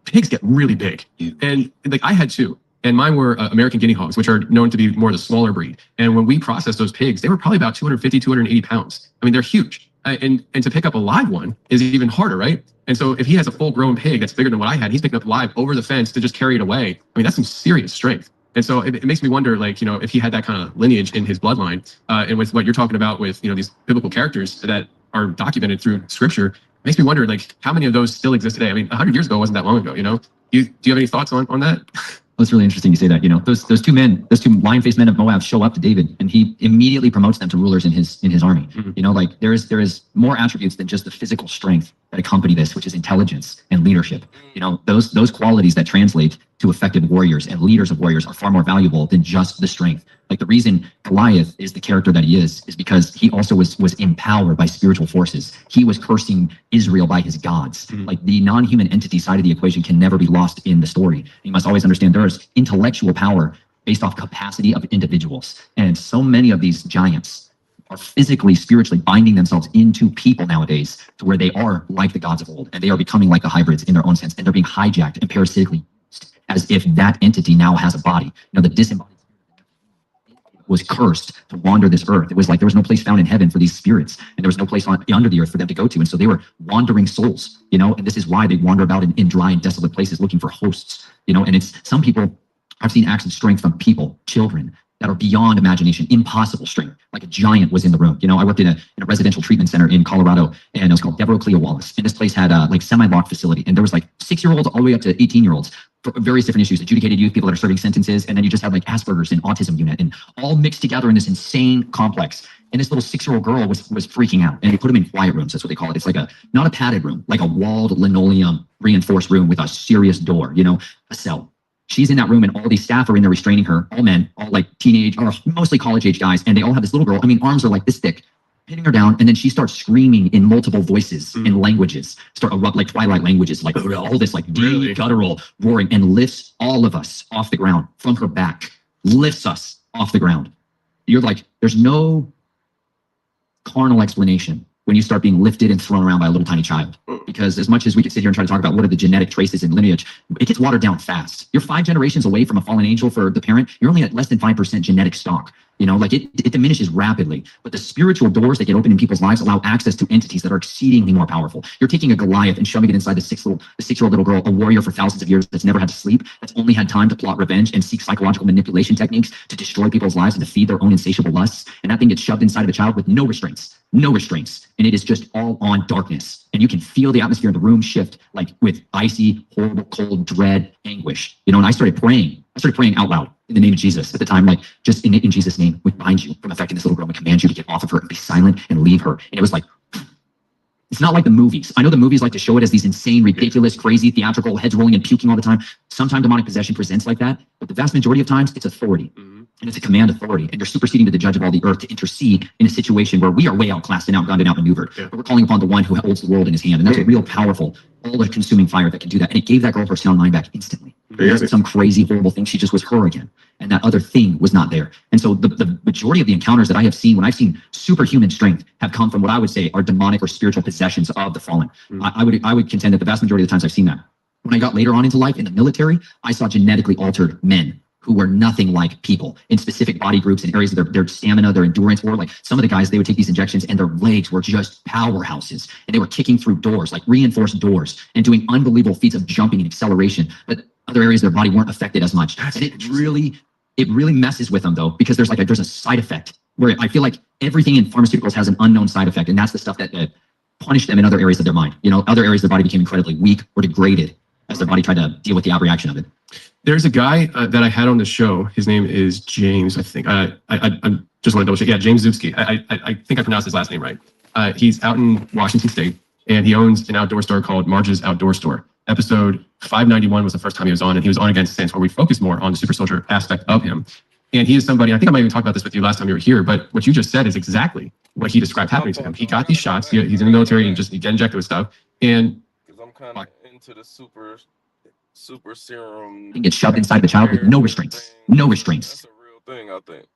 pigs get really big, and I had 2. And mine were American guinea hogs, which are known to be more the smaller breed. And when we processed those pigs, they were probably about 250, 280 pounds. I mean, they're huge. And to pick up a live one is even harder, right? And so if he has a full-grown pig that's bigger than what I had, he's picking up live over the fence to just carry it away. I mean, that's some serious strength. And so it makes me wonder, if he had that kind of lineage in his bloodline, and with what you're talking about with, these biblical characters that are documented through Scripture, it makes me wonder, how many of those still exist today? I mean, 100 years ago wasn't that long ago, Do you have any thoughts on that? Well, it's really interesting you say that. Those two lion-faced men of Moab show up to David, and he immediately promotes them to rulers in his army. Mm-hmm. There is more attributes than just the physical strength that accompany this, which is intelligence and leadership. Those qualities that translate to effective warriors and leaders of warriors are far more valuable than just the strength. The reason Goliath is the character that he is because he also was empowered by spiritual forces. He was cursing Israel by his gods. Mm-hmm. The non-human entity side of the equation can never be lost in the story. You must always understand there is intellectual power based off capacity of individuals. And so many of these giants are physically, spiritually binding themselves into people nowadays to where they are like the gods of old, and they are becoming like the hybrids in their own sense, and they're being hijacked and parasitically used as if that entity now has a body. The disembodied was cursed to wander this earth. It was there was no place found in heaven for these spirits, and there was no place under the earth for them to go to. And so they were wandering souls, and this is why they wander about in dry and desolate places looking for hosts, and it's some people. I've seen acts of strength from people, children, that are beyond imagination, impossible strength. Like a giant was in the room. You know, I worked in a residential treatment center in Colorado, and it was called Deborah Cleo Wallace. And this place had a like semi-locked facility, and there was like 6-year-olds all the way up to 18-year-olds for various different issues, adjudicated youth, people that are serving sentences, and then you just had like Asperger's and autism unit, and all mixed together in this insane complex. And this little 6-year-old girl was freaking out, and they put them in quiet rooms. That's what they call it. It's like not a padded room, like a walled linoleum reinforced room with a serious door, you know, a cell. She's in that room, and all these staff are in there restraining her, all men, all like teenage or mostly college age guys. And they all have this little girl. I mean, arms are like this thick, pinning her down. And then she starts screaming in multiple voices in languages, start erupt like Twilight languages, like all this like deep guttural roaring, and lifts all of us off the ground from her back, lifts us off the ground. You're like, there's no carnal explanation when you start being lifted and thrown around by a little tiny child. Because as much as we could sit here and try to talk about what are the genetic traces and lineage, it gets watered down fast. You're 5 generations away from a fallen angel for the parent. You're only at less than 5% genetic stock. You know, like it diminishes rapidly. But the spiritual doors that get open in people's lives allow access to entities that are exceedingly more powerful. You're taking a Goliath and shoving it inside the 6-year-old little girl, a warrior for thousands of years that's never had to sleep, that's only had time to plot revenge and seek psychological manipulation techniques to destroy people's lives and to feed their own insatiable lusts. And that thing gets shoved inside of a child with no restraints. No restraints. And it is just all on darkness. And you can feel the atmosphere in the room shift, like with icy, horrible, cold, dread, anguish. You know, and I started praying out loud in the name of Jesus at the time, like just in Jesus' name, we bind you from affecting this little girl. We command you to get off of her and be silent and leave her. And it was like, it's not like the movies. I know the movies like to show it as these insane, ridiculous, crazy, theatrical, heads rolling and puking all the time. Sometimes demonic possession presents like that, but the vast majority of times it's authority. And it's a command authority, and you're superseding to the judge of all the earth to intercede in a situation where we are way outclassed and outgunned and outmaneuvered. But we're calling upon the one who holds the world in his hand, and that's a real powerful, all-consuming fire that can do that. And it gave that girl her sound mind back instantly. It wasn't some crazy, horrible thing. She just was her again, and that other thing was not there. And so the majority of the encounters that I have seen, when I've seen superhuman strength, have come from what I would say are demonic or spiritual possessions of the fallen. I would contend that the vast majority of the times I've seen that. When I got later on into life in the military, I saw genetically altered men who were nothing like people in specific body groups and areas of their stamina, their endurance, or like some of the guys, they would take these injections and their legs were just powerhouses, and they were kicking through doors, like reinforced doors, and doing unbelievable feats of jumping and acceleration, but other areas of their body weren't affected as much. And it really messes with them though, because there's a side effect where I feel like everything in pharmaceuticals has an unknown side effect, and that's the stuff that punished them in other areas of their mind. You know, other areas of their body became incredibly weak or degraded as their body tried to deal with the outreaction of it. There's a guy that I had on the show. His name is James, I think. I just want to double check. Yeah, James Zubsky. I think I pronounced his last name right. He's out in Washington State, and he owns an outdoor store called Marge's Outdoor Store. Episode 591 was the first time he was on, and he was on again since, where we focused more on the super soldier aspect of him. And he is somebody, I think I might even talk about this with you last time you were here, but what you just said is exactly what he described happening to him. He got these shots. He's in the military and he got injected with stuff. And because I'm kind of into the super serum. It gets shoved inside the child with no restraints. No restraints. That's a real thing, I think.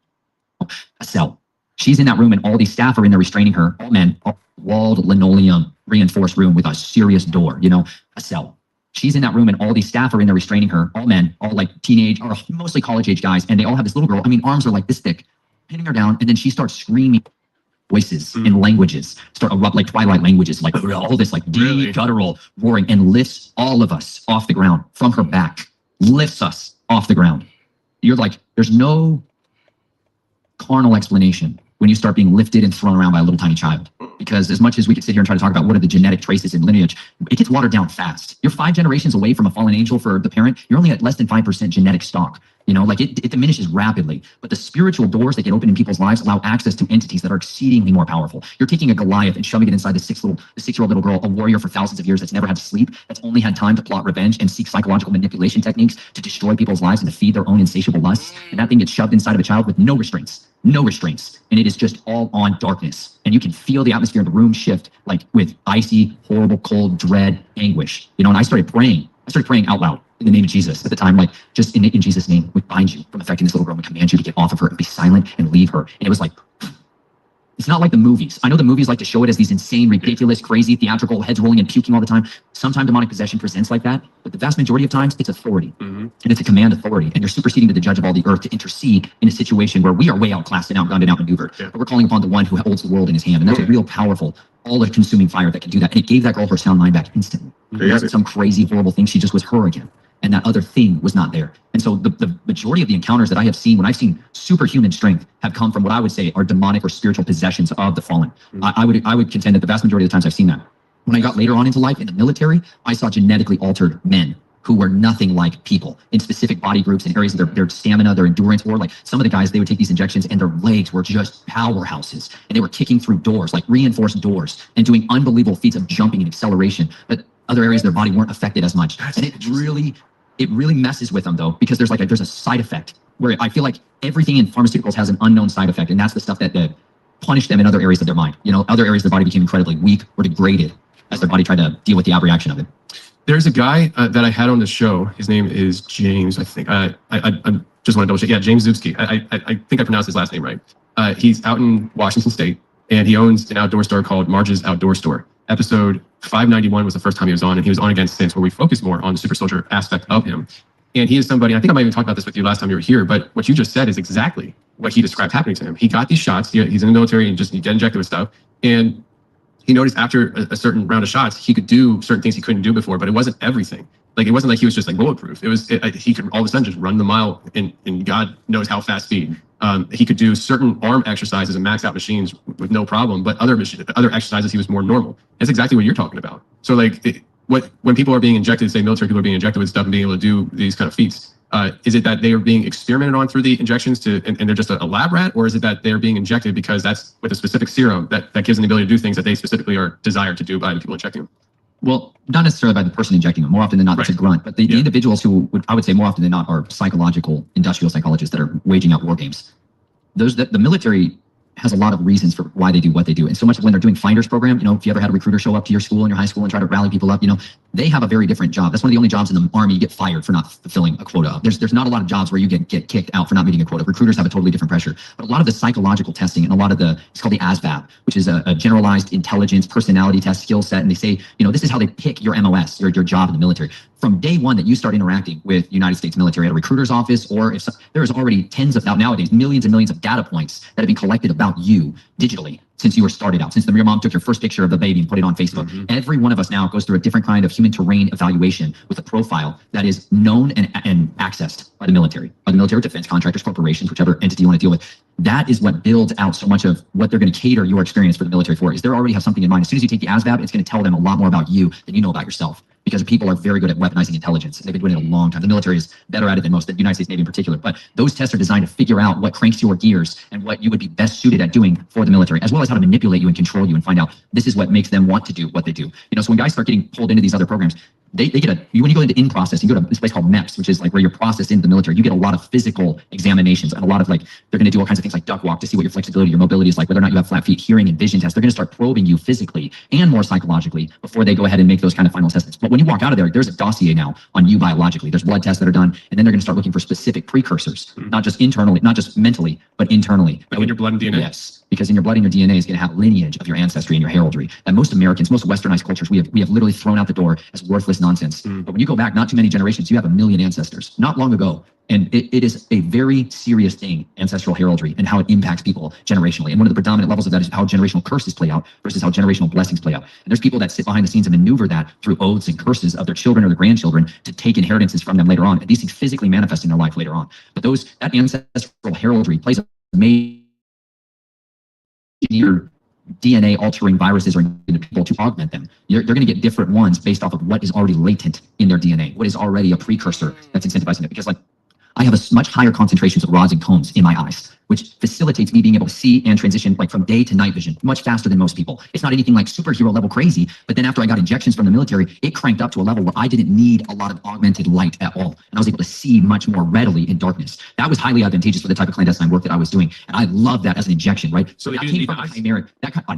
A cell. She's in that room, and all these staff are in there restraining her. All men, all walled linoleum reinforced room with a serious door. You know, a cell. She's in that room, and all these staff are in there restraining her. All men, all like teenage or mostly college age guys, and they all have this little girl. I mean, arms are like this thick, pinning her down, and then she starts screaming. Voices and languages start erupt like Twilight languages, like all this like deep guttural roaring, and lifts all of us off the ground from her back, lifts us off the ground. You're like, there's no carnal explanation when you start being lifted and thrown around by a little tiny child. Because as much as we could sit here and try to talk about what are the genetic traces and lineage, it gets watered down fast. You're 5 generations away from a fallen angel for the parent. You're only at less than 5% genetic stock. You know, like it diminishes rapidly. But the spiritual doors that get open in people's lives allow access to entities that are exceedingly more powerful. You're taking a Goliath and shoving it inside the 6-year-old little girl, a warrior for thousands of years that's never had to sleep, that's only had time to plot revenge and seek psychological manipulation techniques to destroy people's lives and to feed their own insatiable lusts. And that thing gets shoved inside of a child with no restraints. No restraints. And it is just all on darkness. And you can feel the atmosphere in the room shift, like with icy, horrible, cold, dread, anguish. You know, and I started praying out loud in the name of Jesus at the time, like just in Jesus' name, we bind you from affecting this little girl. We command you to get off of her and be silent and leave her. And it was like, it's not like the movies. I know the movies like to show it as these insane, ridiculous, crazy, theatrical, heads rolling and puking all the time. Sometimes demonic possession presents like that, but the vast majority of times it's authority. And it's a command authority, and you're superseding to the judge of all the earth to intercede in a situation where we are way outclassed and outgunned and outmaneuvered. But we're calling upon the one who holds the world in his hand, and that's a real powerful, all-consuming fire that can do that. And it gave that girl her sound mind back instantly. It wasn't some crazy, horrible thing. She just was her again. and that other thing was not there. And so the majority of the encounters that I have seen, when I've seen superhuman strength, have come from what I would say are demonic or spiritual possessions of the fallen. I would contend that the vast majority of the times I've seen that. When I got later on into life in the military, I saw genetically altered men who were nothing like people in specific body groups and areas of their stamina, their endurance, or like some of the guys, they would take these injections and their legs were just powerhouses and they were kicking through doors, like reinforced doors, and doing unbelievable feats of jumping and acceleration. But other areas of their body weren't affected as much. And it really messes with them though, because there's a side effect where I feel like everything in pharmaceuticals has an unknown side effect. And that's the stuff that punished them in other areas of their mind. Other areas of their body became incredibly weak or degraded as their body tried to deal with the reaction of it. There's a guy that I had on the show. His name is James, I think. I just want to double check. Yeah, James Zubsky. I think I pronounced his last name right. He's out in Washington State, and he owns an outdoor store called Marge's Outdoor Store. Episode 591 was the first time he was on, and he was on again since, where we focus more on the super soldier aspect of him. And he is somebody, I think I might even talk about this with you last time you were here, but what you just said is exactly what he described happening to him. He got these shots. He's in the military and he get injected with stuff. And he noticed after a certain round of shots, he could do certain things he couldn't do before, but it wasn't everything. Like, it wasn't like he was just like bulletproof. He could all of a sudden just run the mile in God knows how fast speed. He could do certain arm exercises and max out machines with no problem, but other exercises, he was more normal. That's exactly what you're talking about. So like when people are being injected, say military people are being injected with stuff and being able to do these kind of feats, is it that they are being experimented on through the injections and they're just a lab rat, or is it that they're being injected because that's with a specific serum that gives them the ability to do things that they specifically are desired to do by the people injecting them? Well, not necessarily by the person injecting them. More often than not, it's a grunt. But the individuals who I would say more often than not are psychological, industrial psychologists that are waging out war games. The military has a lot of reasons for why they do what they do. And so much when they're doing finders program, if you ever had a recruiter show up to your school and your high school and try to rally people up, they have a very different job. That's one of the only jobs in the Army you get fired for not fulfilling a quota of. There's not a lot of jobs where you get kicked out for not meeting a quota. Recruiters have a totally different pressure. But a lot of the psychological testing and a lot of it's called the ASVAB, which is a generalized intelligence personality test skill set. And they say, this is how they pick your MOS, your job in the military. From day one that you start interacting with United States military at a recruiter's office, or if there's already nowadays, millions and millions of data points that have been collected about you digitally since you were started out, since your mom took your first picture of the baby and put it on Facebook. Mm-hmm. Every one of us now goes through a different kind of human terrain evaluation with a profile that is known and accessed by the military defense contractors, corporations, whichever entity you want to deal with. That is what builds out so much of what they're going to cater your experience for the military for, is they already have something in mind. As soon as you take the ASVAB, it's going to tell them a lot more about you than you know about yourself, because people are very good at weaponizing intelligence. They've been doing it a long time. The military is better at it than most, the United States Navy in particular. But those tests are designed to figure out what cranks your gears and what you would be best suited at doing for the military, as well as how to manipulate you and control you and find out this is what makes them want to do what they do. So when guys start getting pulled into these other programs, they get when you go into in-process, you go to this place called MEPS, which is like where you're processed into the military. You get a lot of physical examinations and a lot of they're going to do all kinds of things like duck walk to see what your flexibility, your mobility is like, whether or not you have flat feet, hearing and vision tests. They're going to start probing you physically and more psychologically before they go ahead and make those kind of final assessments. But when you walk out of there, there's a dossier now on you biologically. There's blood tests that are done, and then they're going to start looking for specific precursors, not just internally, not just mentally, but internally. Like in your blood and DNA? Yes, because in your blood and your DNA is going to have lineage of your ancestry and your heraldry. And most Americans, most westernized cultures, we have literally thrown out the door as worthless nonsense. But when you go back not too many generations, you have 1 million ancestors, not long ago. And it is a very serious thing, ancestral heraldry, and how it impacts people generationally. And one of the predominant levels of that is how generational curses play out versus how generational blessings play out. And there's people that sit behind the scenes and maneuver that through oaths and curses of their children or their grandchildren to take inheritances from them later on. And these things physically manifest in their life later on. But that ancestral heraldry plays a major DNA altering viruses or into people to augment them. They're going to get different ones based off of what is already latent in their DNA, what is already a precursor that's incentivizing it. Because I have a much higher concentrations of rods and cones in my eyes, which facilitates me being able to see and transition from day to night vision much faster than most people. It's not anything like superhero level crazy, but then after I got injections from the military, it cranked up to a level where I didn't need a lot of augmented light at all. And I was able to see much more readily in darkness. That was highly advantageous for the type of clandestine work that I was doing. And I love that as an injection, right? So that came from a chimeric,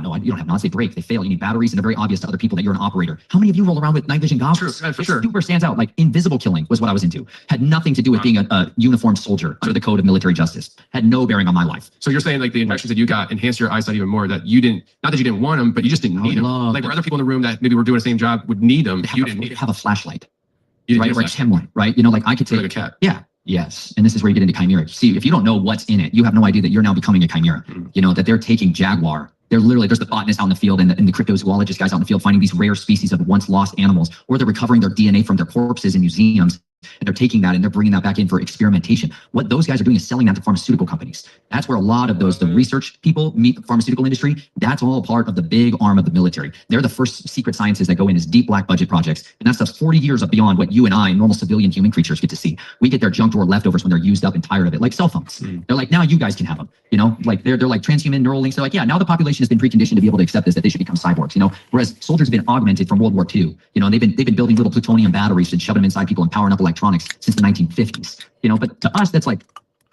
no, you don't have nods, they break, they fail. You need batteries, and they're very obvious to other people that you're an operator. How many of you roll around with night vision goggles? For sure. Super stands out. Like invisible killing was what I was into. Had nothing to do with being a uniformed soldier under the code of military justice. Had no bearing on my life. So you're saying like the injections that you got enhanced your eyesight even more, that you didn't, not that you didn't want them, but you just didn't need them. Like where other people in the room that maybe were doing the same job would need them, you didn't need have a flashlight. You right? Or a chemlight, right? Like I could take like a cat. Yeah. Yes. And this is where you get into chimera. See, if you don't know what's in it, you have no idea that you're now becoming a chimera. That they're taking jaguar. They're literally, there's the botanists out in the field and the cryptozoologist guys out in the field finding these rare species of once lost animals, or they're recovering their DNA from their corpses in museums and they're taking that and they're bringing that back in for experimentation. What those guys are doing is selling that to pharmaceutical companies. That's where a lot of those, the research people meet the pharmaceutical industry. That's all part of the big arm of the military. They're the first secret sciences that go in as deep black budget projects. And that stuff's 40 years up beyond what you and I, normal civilian human creatures, get to see. We get their junk drawer leftovers when they're used up and tired of it, like cell phones. They're like, now you guys can have them. You know, like they're like transhuman neural links. They're like, yeah, now the population has been preconditioned to be able to accept this, that they should become cyborgs, you know, whereas soldiers have been augmented from World War II. You know, they've been building little plutonium batteries and shoving them inside people and powering up electronics since the 1950s. You know, but to us, that's like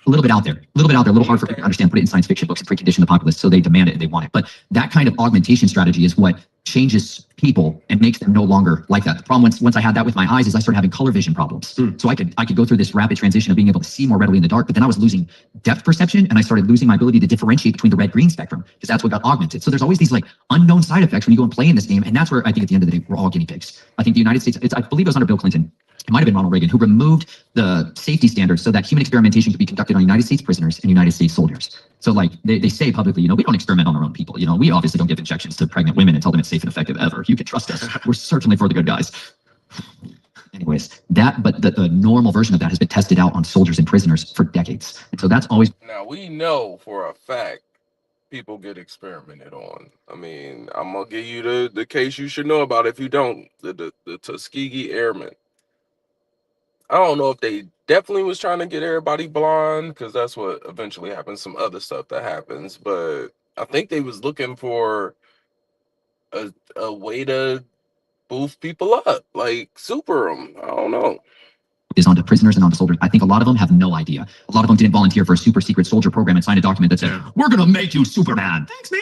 a little bit out there, a little hard for people to understand, put it in science fiction books and precondition the populace so they demand it and they want it. But that kind of augmentation strategy is what changes people and makes them no longer like that. The problem once I had that with my eyes is I started having color vision problems. So I could go through this rapid transition of being able to see more readily in the dark, but then I was losing depth perception and I started losing my ability to differentiate between the red-green spectrum because that's what got augmented. So there's always these like unknown side effects when you go and play in this game. And that's where I think at the end of the day, we're all guinea pigs. I think the United States, I believe it was under Bill Clinton, it might have been Ronald Reagan, who removed the safety standards so that human experimentation could be conducted on United States prisoners and United States soldiers. So like they say publicly, you know, we don't experiment on our own people. You know, we obviously don't give injections to pregnant women and tell them it's safe and effective ever. You can trust us. We're certainly for the good guys. Anyways, but the normal version of that has been tested out on soldiers and prisoners for decades. And so that's always. Now we know for a fact people get experimented on. I mean, I'm gonna give you the case you should know about if you don't. The Tuskegee Airmen. I don't know if they definitely was trying to get everybody blind because that's what eventually happens. Some other stuff that happens, but I think they was looking for a way to boost people up, like super them. I don't know. Is onto prisoners and onto soldiers. I think a lot of them have no idea. A lot of them didn't volunteer for a super secret soldier program and sign a document that said, we're going to make you Superman. Thanks, man.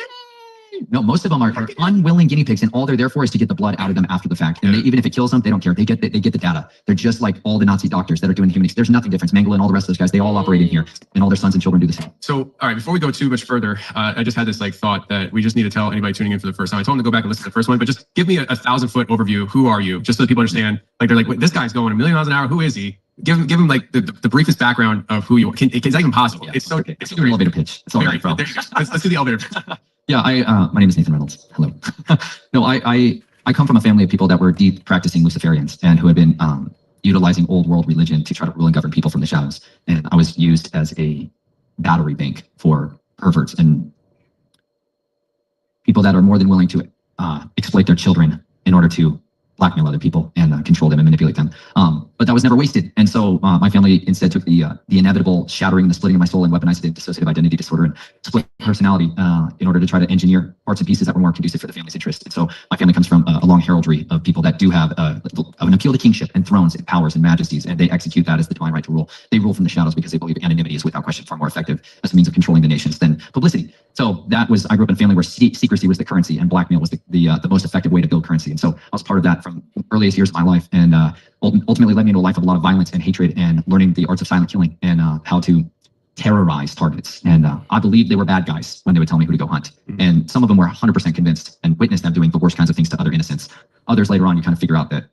No, most of them are unwilling guinea pigs, and all they're there for is to get the blood out of them after the fact. And even if it kills them, they don't care. They get the data. They're just like all the Nazi doctors that are doing human. There's nothing different. Mengele and all the rest of those guys, they all operate in here, and all their sons and children do the same. So, all right, before we go too much further, I just had this like thought that we just need to tell anybody tuning in for the first time. I told them to go back and listen to the first one, but just give me a 1,000-foot overview. Who are you? Just so that people understand. Like they're like, wait, this guy's going 1,000,000 miles an hour. Who is he? Give him like the briefest background of who you are. Is that even possible? Yeah, it's so okay. It's an elevator pitch. It's all right, bro. Let's do the elevator pitch. Yeah, my name is Nathan Reynolds. Hello. No, I come from a family of people that were deep practicing Luciferians and who had been utilizing old world religion to try to rule and govern people from the shadows. And I was used as a battery bank for perverts and people that are more than willing to exploit their children in order to blackmail other people and control them and manipulate them. But that was never wasted. And so my family instead took the inevitable shattering and the splitting of my soul and weaponized it, dissociative identity disorder and split personality in order to try to engineer parts and pieces that were more conducive for the family's interest. And so my family comes from a long heraldry of people that do have an appeal to kingship and thrones and powers and majesties, and they execute that as the divine right to rule. They rule from the shadows because they believe anonymity is without question far more effective as a means of controlling the nations than publicity. So I grew up in a family where secrecy was the currency and blackmail was the most effective way to build currency. And so I was part of that from the earliest years of my life, and ultimately led me into a life of a lot of violence and hatred and learning the arts of silent killing and how to terrorize targets. And I believed they were bad guys when they would tell me who to go hunt. And some of them were 100% convinced and witnessed them doing the worst kinds of things to other innocents. Others later on, you kind of figure out that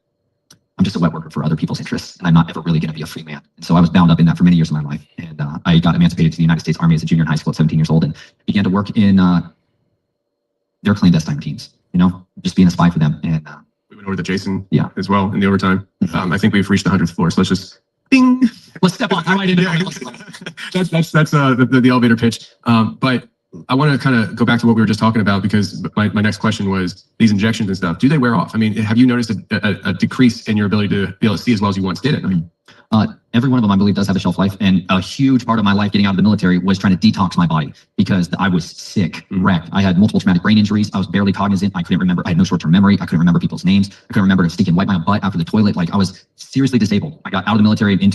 I'm just a wet worker for other people's interests, and I'm not ever really going to be a free man. And so I was bound up in that for many years of my life. And I got emancipated to the United States Army as a junior in high school at 17 years old and began to work in their clandestine teams, you know, just being a spy for them. And we went over to Jason as well in the overtime. I think we've reached the 100th floor, so let's just ding. Let's step on right into it. That's the elevator pitch. But I want to kind of go back to what we were just talking about, because my next question was these injections and stuff. Do they wear off? I mean, have you noticed a decrease in your ability to be able to see as well as you once did at night? Every one of them, I believe, does have a shelf life. And a huge part of my life getting out of the military was trying to detox my body because I was sick, wrecked. I had multiple traumatic brain injuries. I was barely cognizant. I couldn't remember. I had no short-term memory. I couldn't remember people's names. I couldn't remember to stink and wipe my butt after the toilet. Like I was seriously disabled. I got out of the military and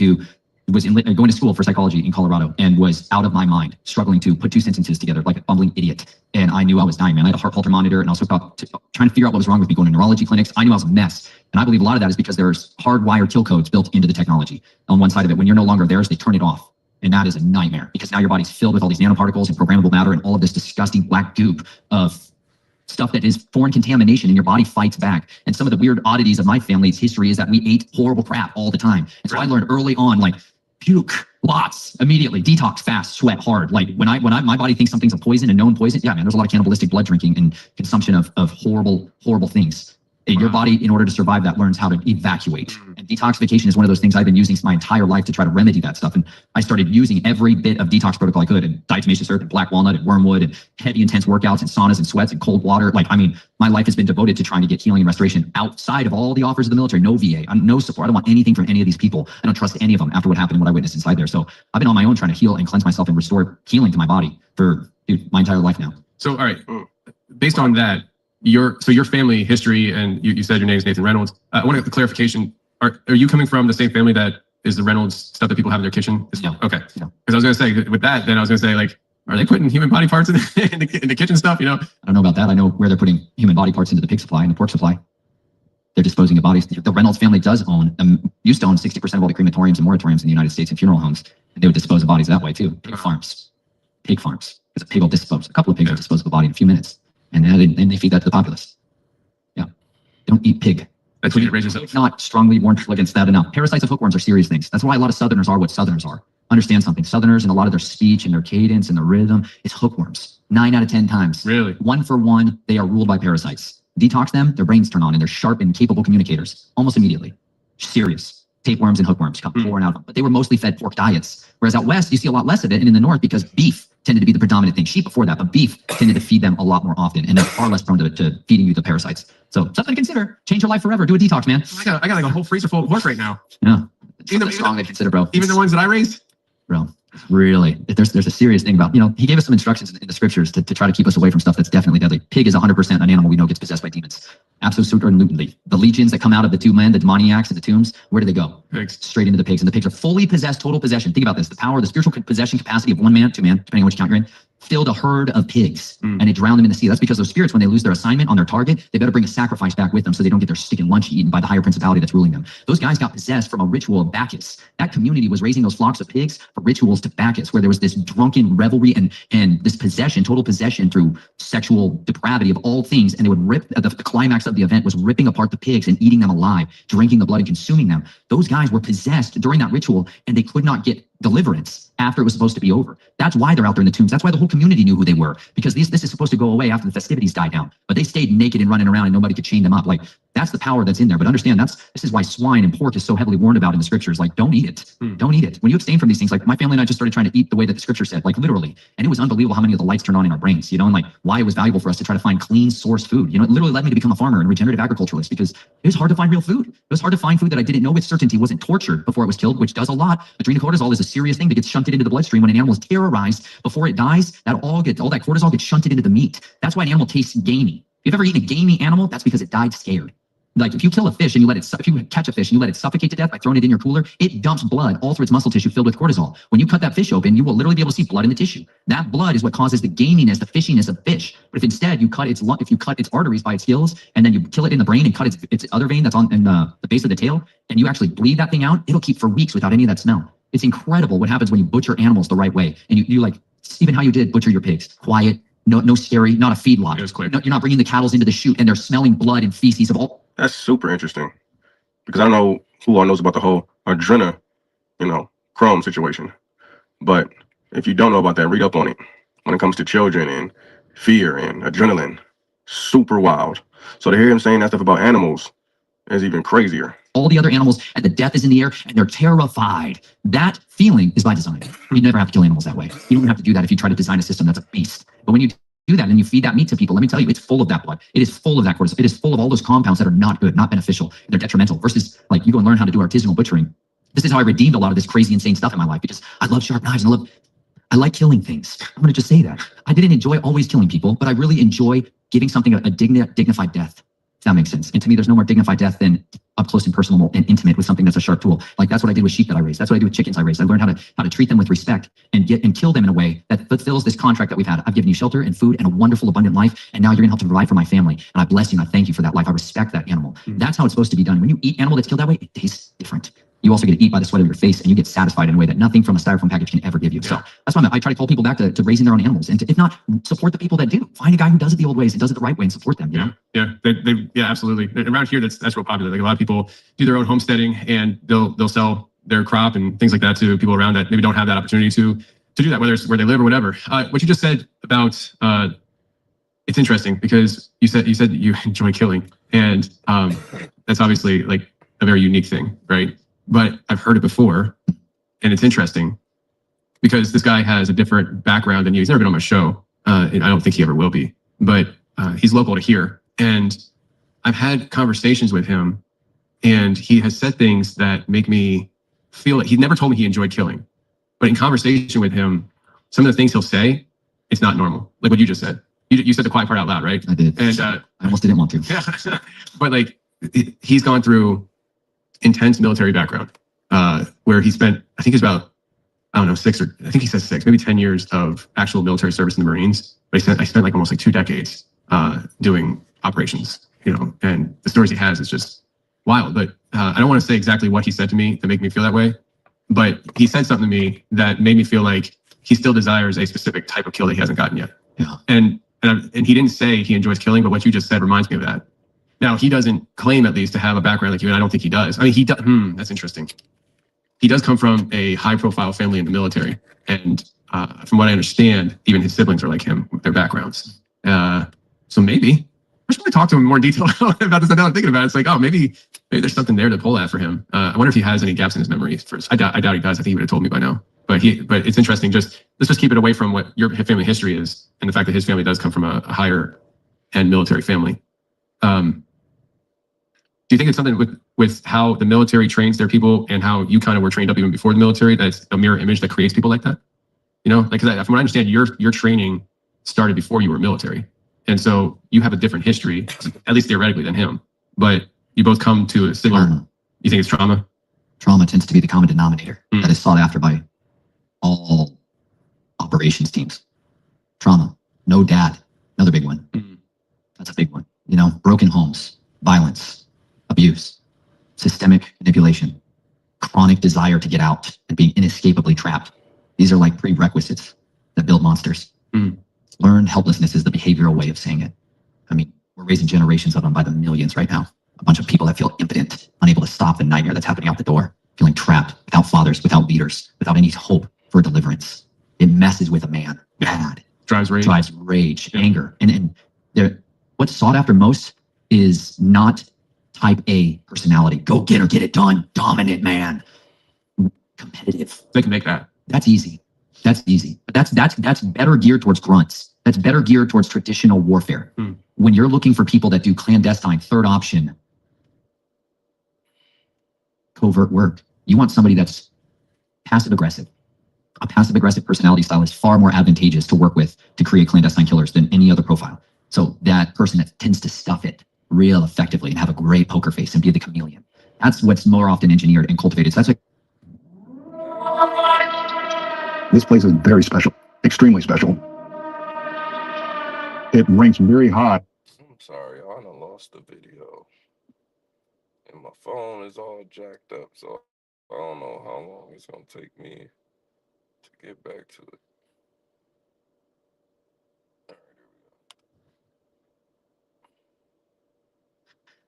going to school for psychology in Colorado and was out of my mind, struggling to put two sentences together like a bumbling idiot. And I knew I was dying, man. I had a heart Holter monitor and I was trying to figure out what was wrong with me, going to neurology clinics. I knew I was a mess. And I believe a lot of that is because there's hardwired kill codes built into the technology. On one side of it, when you're no longer theirs, they turn it off. And that is a nightmare because now your body's filled with all these nanoparticles and programmable matter and all of this disgusting black goop of stuff that is foreign contamination, and your body fights back. And some of the weird oddities of my family's history is that we ate horrible crap all the time. And so I learned early on, like, puke lots immediately, detox fast, sweat hard. Like when my body thinks something's a poison, a known poison, yeah, man, there's a lot of cannibalistic blood drinking and consumption of horrible things. And your body, in order to survive that, learns how to evacuate. And And detoxification is one of those things I've been using my entire life to try to remedy that stuff. And I started using every bit of detox protocol I could, and diatomaceous earth and black walnut and wormwood and heavy intense workouts and saunas and sweats and cold water. Like, I mean, my life has been devoted to trying to get healing and restoration outside of all the offers of the military. No VA, no support. I don't want anything from any of these people. I don't trust any of them after what happened and what I witnessed inside there. So I've been on my own trying to heal and cleanse myself and restore healing to my body for my entire life now. So, all right, based on that, your family history, and you said your name is Nathan Reynolds. I want a clarification. Are you coming from the same family that is the Reynolds stuff that people have in their kitchen? No. Okay. No. Because I was going to say with that, then I was going to say, like, are they putting human body parts in the kitchen stuff? You know, I don't know about that. I know where they're putting human body parts into the pig supply and the pork supply. They're disposing of bodies. The Reynolds family does used to own 60% of all the crematoriums and moratoriums in the United States and funeral homes. And they would dispose of bodies that way too. Pig farms. Because a pig will dispose. A couple of pigs will dispose of a body in a few minutes. And then they feed that to the populace. Yeah. They don't eat pig. That's what you raise yourself. Not strongly warned against that enough. Parasites of hookworms are serious things. That's why a lot of Southerners are what Southerners are. Understand something. Southerners and a lot of their speech and their cadence and their rhythm is hookworms. 9 out of 10 times. Really? 1 for 1, they are ruled by parasites. Detox them, their brains turn on and they're sharp and capable communicators almost immediately. Serious. Tapeworms and hookworms come pouring out of them. But they were mostly fed pork diets. Whereas out west, you see a lot less of it. And in the north, because beef tended to be the predominant thing. Sheep before that, but beef tended to feed them a lot more often. And they're far less prone to feeding you the parasites. So something to consider. Change your life forever. Do a detox, man. I got like a whole freezer full of pork right now. Yeah. Even strong to consider, bro. Even the ones that I raised? Bro, really, there's a serious thing about, he gave us some instructions in the scriptures to try to keep us away from stuff that's definitely deadly. Pig is 100% an animal we know gets possessed by demons. Absolutely. The legions that come out of the two men, the demoniacs in the tombs, where do they go? Pigs. Straight into the pigs. And the pigs are fully possessed, total possession. Think about this. The power, the spiritual possession capacity of 1 man, 2 man, depending on which count you're in, filled a herd of pigs and it drowned them in the sea. That's because those spirits, when they lose their assignment on their target, they better bring a sacrifice back with them so they don't get their stinking lunch eaten by the higher principality that's ruling them. Those guys got possessed from a ritual of Bacchus. That community was raising those flocks of pigs for rituals to Bacchus, where there was this drunken revelry and this possession, total possession through sexual depravity of all things. And they would rip, the climax of the event was ripping apart the pigs and eating them alive, drinking the blood and consuming them. Those guys were possessed during that ritual and they could not get deliverance after it was supposed to be over. That's why they're out there in the tombs. That's why the whole community knew who they were, because this is supposed to go away after the festivities die down. But they stayed naked and running around and nobody could chain them up. Like, that's the power that's in there. But understand, this is why swine and pork is so heavily warned about in the scriptures. Like, don't eat it. Don't eat it. When you abstain from these things, like my family and I just started trying to eat the way that the scripture said, like literally. And it was unbelievable how many of the lights turned on in our brains, and like why it was valuable for us to try to find clean source food. It literally led me to become a farmer and regenerative agriculturalist, because it was hard to find real food. It was hard to find food that I didn't know with certainty wasn't tortured before it was killed, which does a lot. Adrenocortisol is a serious thing that gets shunted into the bloodstream when an animal is terrorized before it dies. All that cortisol gets shunted into the meat. That's why an animal tastes gamey. If you've ever eaten a gamey animal, that's because it died scared. Like if you kill a fish and if you catch a fish and you let it suffocate to death by throwing it in your cooler, it dumps blood all through its muscle tissue filled with cortisol. When you cut that fish open, you will literally be able to see blood in the tissue. That blood is what causes the gaminess, the fishiness of fish. But if instead you cut its arteries by its gills and then you kill it in the brain and cut its other vein that's on in the base of the tail, and you actually bleed that thing out, it'll keep for weeks without any of that smell. It's incredible what happens when you butcher animals the right way. And you like, even how you did butcher your pigs, quiet, no scary, not a feedlot. It was quick. No, you're not bringing the cattle into the chute and they're smelling blood and feces of all. That's super interesting, because I don't know who all knows about the whole adrenochrome situation. But if you don't know about that, read up on it. When it comes to children and fear and adrenaline, super wild. So to hear him saying that stuff about animals is even crazier. All the other animals, and the death is in the air, and they're terrified. That feeling is by design. You never have to kill animals that way. You don't have to do that if you try to design a system that's a beast. But when you do that and you feed that meat to people, let me tell you, it's full of that blood. It is full of that cortisol. It is full of all those compounds that are not good, not beneficial, and they're detrimental. Versus like you go and learn how to do artisanal butchering. This is how I redeemed a lot of this crazy, insane stuff in my life, because I love sharp knives and I like killing things. I'm going to just say that. I didn't enjoy always killing people, but I really enjoy giving something a dignified death. If that makes sense. And to me, there's no more dignified death than up close and personal and intimate with something that's a sharp tool. Like that's what I did with sheep that I raised. That's what I do with chickens I raised. I learned how to treat them with respect and kill them in a way that fulfills this contract that we've had. I've given you shelter and food and a wonderful, abundant life. And now you're going to help to provide for my family. And I bless you and I thank you for that life. I respect that animal. That's how it's supposed to be done. When you eat animal that's killed that way, it tastes different. You also get to eat by the sweat of your face, and you get satisfied in a way that nothing from a styrofoam package can ever give you. So that's why I try to call people back to raising their own animals, and if not, support the people that do. Find a guy who does it the old ways and does it the right way, and support them. You know? Yeah, absolutely. Around here, that's real popular. Like a lot of people do their own homesteading, and they'll sell their crop and things like that to people around that maybe don't have that opportunity to do that, whether it's where they live or whatever. What you just said about it's interesting because you said you enjoy killing, and that's obviously like a very unique thing, right? But I've heard it before, and it's interesting because this guy has a different background than you. He's never been on my show, and I don't think he ever will be. But he's local to here, and I've had conversations with him, and he has said things that make me feel like he never told me he enjoyed killing. But in conversation with him, some of the things he'll say, it's not normal. Like what you just said. You said the quiet part out loud, right? I did. And I almost didn't want to. yeah, but like he's gone through intense military background, where he spent, I think it's about, I don't know, I think he says 6, maybe 10 years of actual military service in the Marines. But I spent like almost like 2 decades doing operations, and the stories he has is just wild. But I don't want to say exactly what he said to me to make me feel that way. But he said something to me that made me feel like he still desires a specific type of kill that he hasn't gotten yet. Yeah. And he didn't say he enjoys killing, but what you just said reminds me of that. Now, he doesn't claim at least to have a background like you, and I don't think he does. I mean, he does. That's interesting. He does come from a high-profile family in the military, and from what I understand, even his siblings are like him with their backgrounds. So maybe I should probably talk to him in more detail about this. Now I'm thinking about it. It's like, oh, maybe there's something there to pull at for him. I wonder if he has any gaps in his memory. First, I doubt he does. I think he would have told me by now. But it's interesting. Let's just keep it away from what your family history is, and the fact that his family does come from a higher end military family. Do you think it's something with how the military trains their people and how you kind of were trained up even before the military, that's a mirror image that creates people like that? Like, from what I understand, your training started before you were military, and so you have a different history, at least theoretically, than him. But you both come to a similar. You think it's trauma? Trauma tends to be the common denominator that is sought after by all operations teams. Trauma, no dad, another big one. That's a big one. Broken homes, violence, abuse, systemic manipulation, chronic desire to get out and being inescapably trapped. These are like prerequisites that build monsters. Learned helplessness is the behavioral way of saying it. I mean, we're raising generations of them by the millions right now. A bunch of people that feel impotent, unable to stop the nightmare that's happening out the door, feeling trapped, without fathers, without leaders, without any hope for deliverance. It messes with a man. Bad. Drives rage, anger. And what's sought after most is not type A personality. Go get her, get it done. Dominant man. Competitive. They can make that. That's easy. But that's better geared towards grunts. That's better geared towards traditional warfare. When you're looking for people that do clandestine, third option, covert work, you want somebody that's passive aggressive. A passive aggressive personality style is far more advantageous to work with to create clandestine killers than any other profile. So that person that tends to stuff it real effectively and have a great poker face and be the chameleon. That's what's more often engineered and cultivated. So that's like. This place is very special, extremely special. It ranks very high. I'm sorry, I done lost the video. And my phone is all jacked up, so I don't know how long it's going to take me to get back to it. All right, here we go.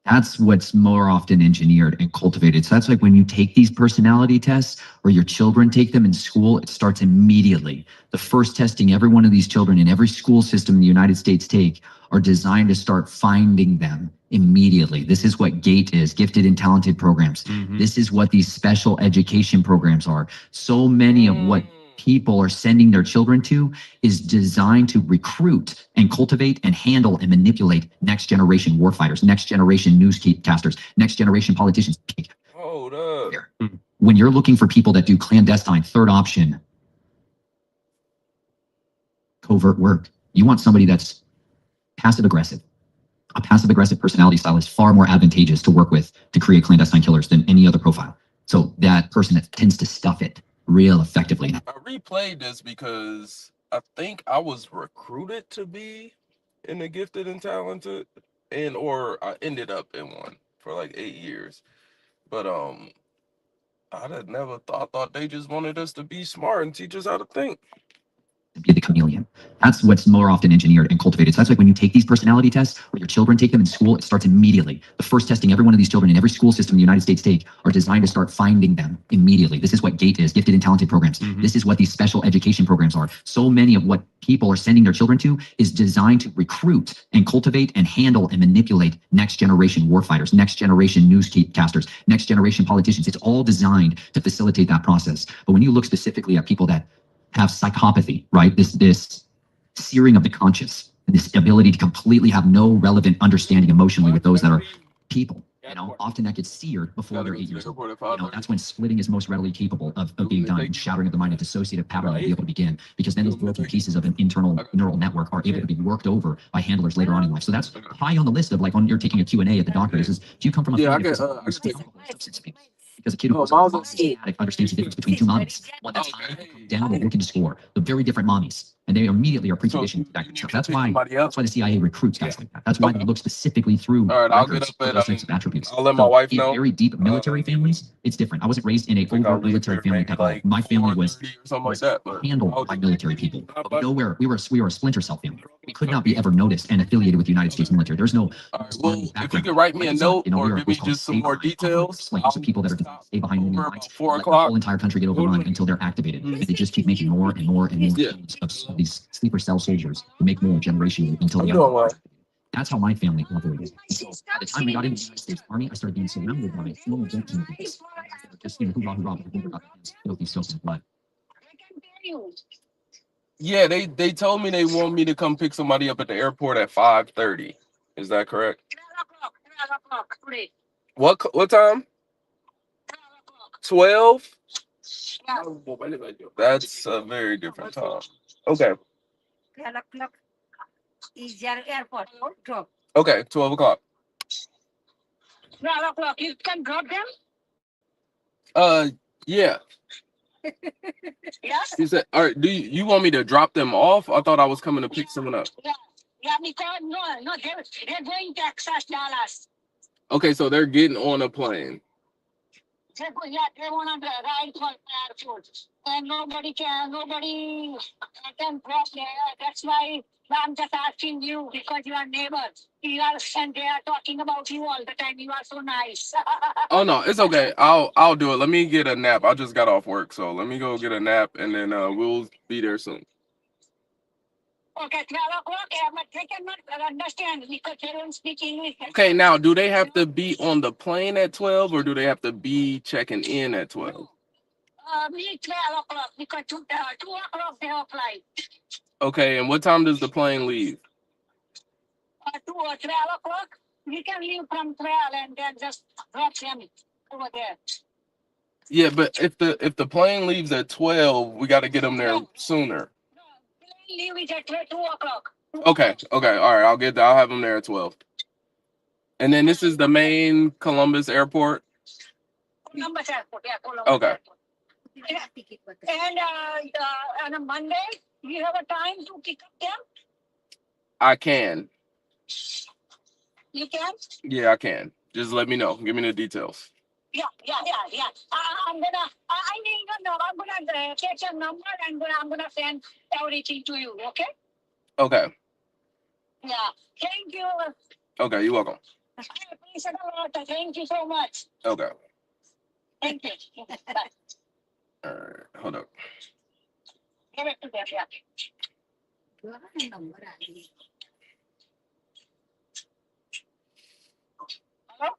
That's what's more often engineered and cultivated. So that's like when you take these personality tests or your children take them in school, it starts immediately. The first testing every one of these children in every school system in the United States take are designed to start finding them immediately. This is what GATE is, gifted and talented programs. This is what these special education programs are. So many of what people are sending their children to is designed to recruit and cultivate and handle and manipulate next generation warfighters, next generation newscasters, next generation politicians. Hold up. When you're looking for people that do clandestine, third option, covert work, you want somebody that's passive aggressive. A passive aggressive personality style is far more advantageous to work with to create clandestine killers than any other profile. So that person that tends to stuff it real effectively. I replayed this because I think I was recruited to be in the gifted and talented, or I ended up in one for like 8 years. But I had never thought they just wanted us to be smart and teach us how to think. to be the chameleon. That's what's more often engineered and cultivated. So that's like when you take these personality tests, or your children take them in school, it starts immediately. The first testing every one of these children in every school system in the United States take are designed to start finding them immediately. This is what GATE is, gifted and talented programs. This is what these special education programs are. So many of what people are sending their children to is designed to recruit and cultivate and handle and manipulate next generation warfighters, next generation newscasters, next generation politicians. It's all designed to facilitate that process. But when you look specifically at people that have psychopathy, right? This searing of the conscious, this ability to completely have no relevant understanding emotionally with those that are people. Often that gets seared before they're 8 years old. That's when splitting is most readily capable of being done, and shattering of the mind and dissociative pattern will be able to begin, because then those broken pieces of an internal neural network are able to be worked over by handlers later on in life. So that's high on the list of, like, when you're taking a Q&A at the doctor, this is, do you come from a family of substance abuse? Because a kid who was addict understands the difference between two mommies, one that's high, down, or looking to score. They're very different mommies, and they immediately are preconditioned to that kind of stuff. That's why the CIA recruits guys like that. That's why they look specifically through records for those types of attributes. I'll let my wife in know. very deep military families, it's different. I wasn't raised in a overt military family at all. My family was handled by military people. But we were a splinter cell family. We could not be ever noticed and affiliated with the United States military. There's no Well, if you could write me a note or give me just some more details, like of people that are stay behind enemy lines, 4 let the o'clock. whole entire country get overrun until they're activated. And they just keep making more and more and more of these sleeper cell soldiers to make more generation until I'm the doing well. That's how my family operated. So by the time we got into the United States Army, I started being surrounded by former veterans. Just, hoorah, hoorah, filthy soap and blood. Yeah, they told me they want me to come pick somebody up at the airport at 5:30. Is that correct? 12 o'clock today. What time? 12? Yeah. That's a very different time. Okay. 12 o'clock is your airport. Drop. Okay, 12 o'clock. 12 o'clock. You can drop them? Yeah. Yes? You said, all right, do you want me to drop them off? I thought I was coming to pick someone up. Yeah, because they're going to Texas, Dallas. Okay, so they're getting on a plane. They want to ride for airport. And nobody can drop there. That's why I'm just asking you, because you are neighbors. You are, and they are talking about you all the time. You are so nice. Oh no, it's okay. I'll do it. Let me get a nap. I just got off work, so let me go get a nap, and then we'll be there soon. Okay, 12 o'clock, but they cannot understand because they don't speak English. Okay, now do they have to be on the plane at 12, or do they have to be checking in at 12? Me 12 o'clock because 2 o'clock they have flight. Okay, and what time does the plane leave? 2 or 12 o'clock. We can leave from 12 and then just drop them over there. Yeah, but if the plane leaves at 12, we got to get them there sooner. Leave it at 2 o'clock. Okay, all right. I'll have them there at 12. And then this is the main Columbus airport. Columbus Airport, yeah, Columbus Okay. Airport. And on a Monday, you have a time to pick up them? I can. You can? Yeah, I can. Just let me know. Give me the details. Yeah. I need your number. I'm gonna get your number and I'm gonna send everything to you. Okay? Okay. Yeah. Thank you. Okay, you're welcome. I appreciate a lot. Thank you so much. Okay. Thank you. Bye. All right. Hold up. Give it to them. Yeah. Hello?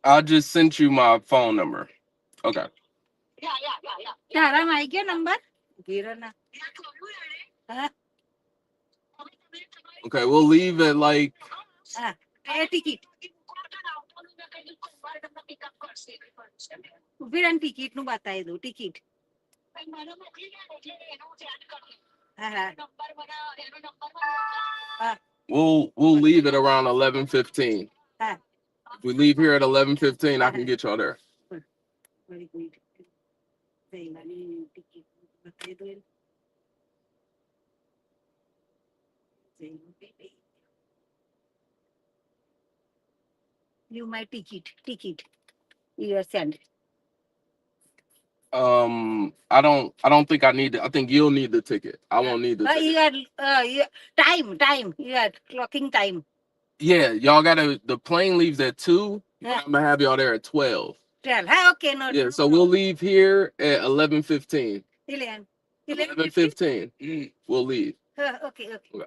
I just sent you my phone number. Okay. Yeah. તારા માં આવી ગયો number Okay, we'll leave at like ticket ઉભી રહે ticket નું બતાવી દઉં ticket we'll leave at around 11:15. Ah. If we leave here at 11:15, I can get y'all there. Ticket બતાવી દઉં You my ticket. You are sent. I don't think I need it. I think you'll need the ticket. I won't need the ticket. Time. You are clocking time. Yeah, y'all the plane leaves at 2. Yeah. I'm gonna have y'all there at 12. 12. Okay, no. Yeah, so we'll leave here at 11:15. 11. 11:15. We'll leave. Okay. Okay.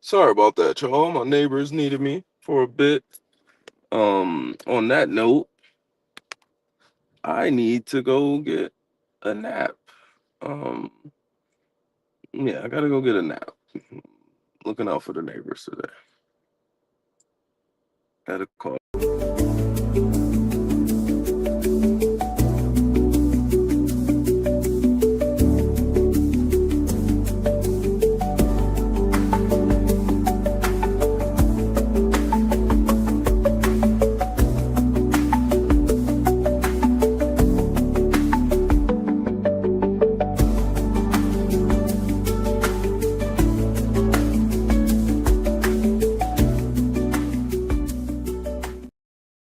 Sorry about that, y'all. My neighbors needed me for a bit. On that note, I need to go get a nap. Yeah, I gotta go get a nap. Looking out for the neighbors today. Had a call.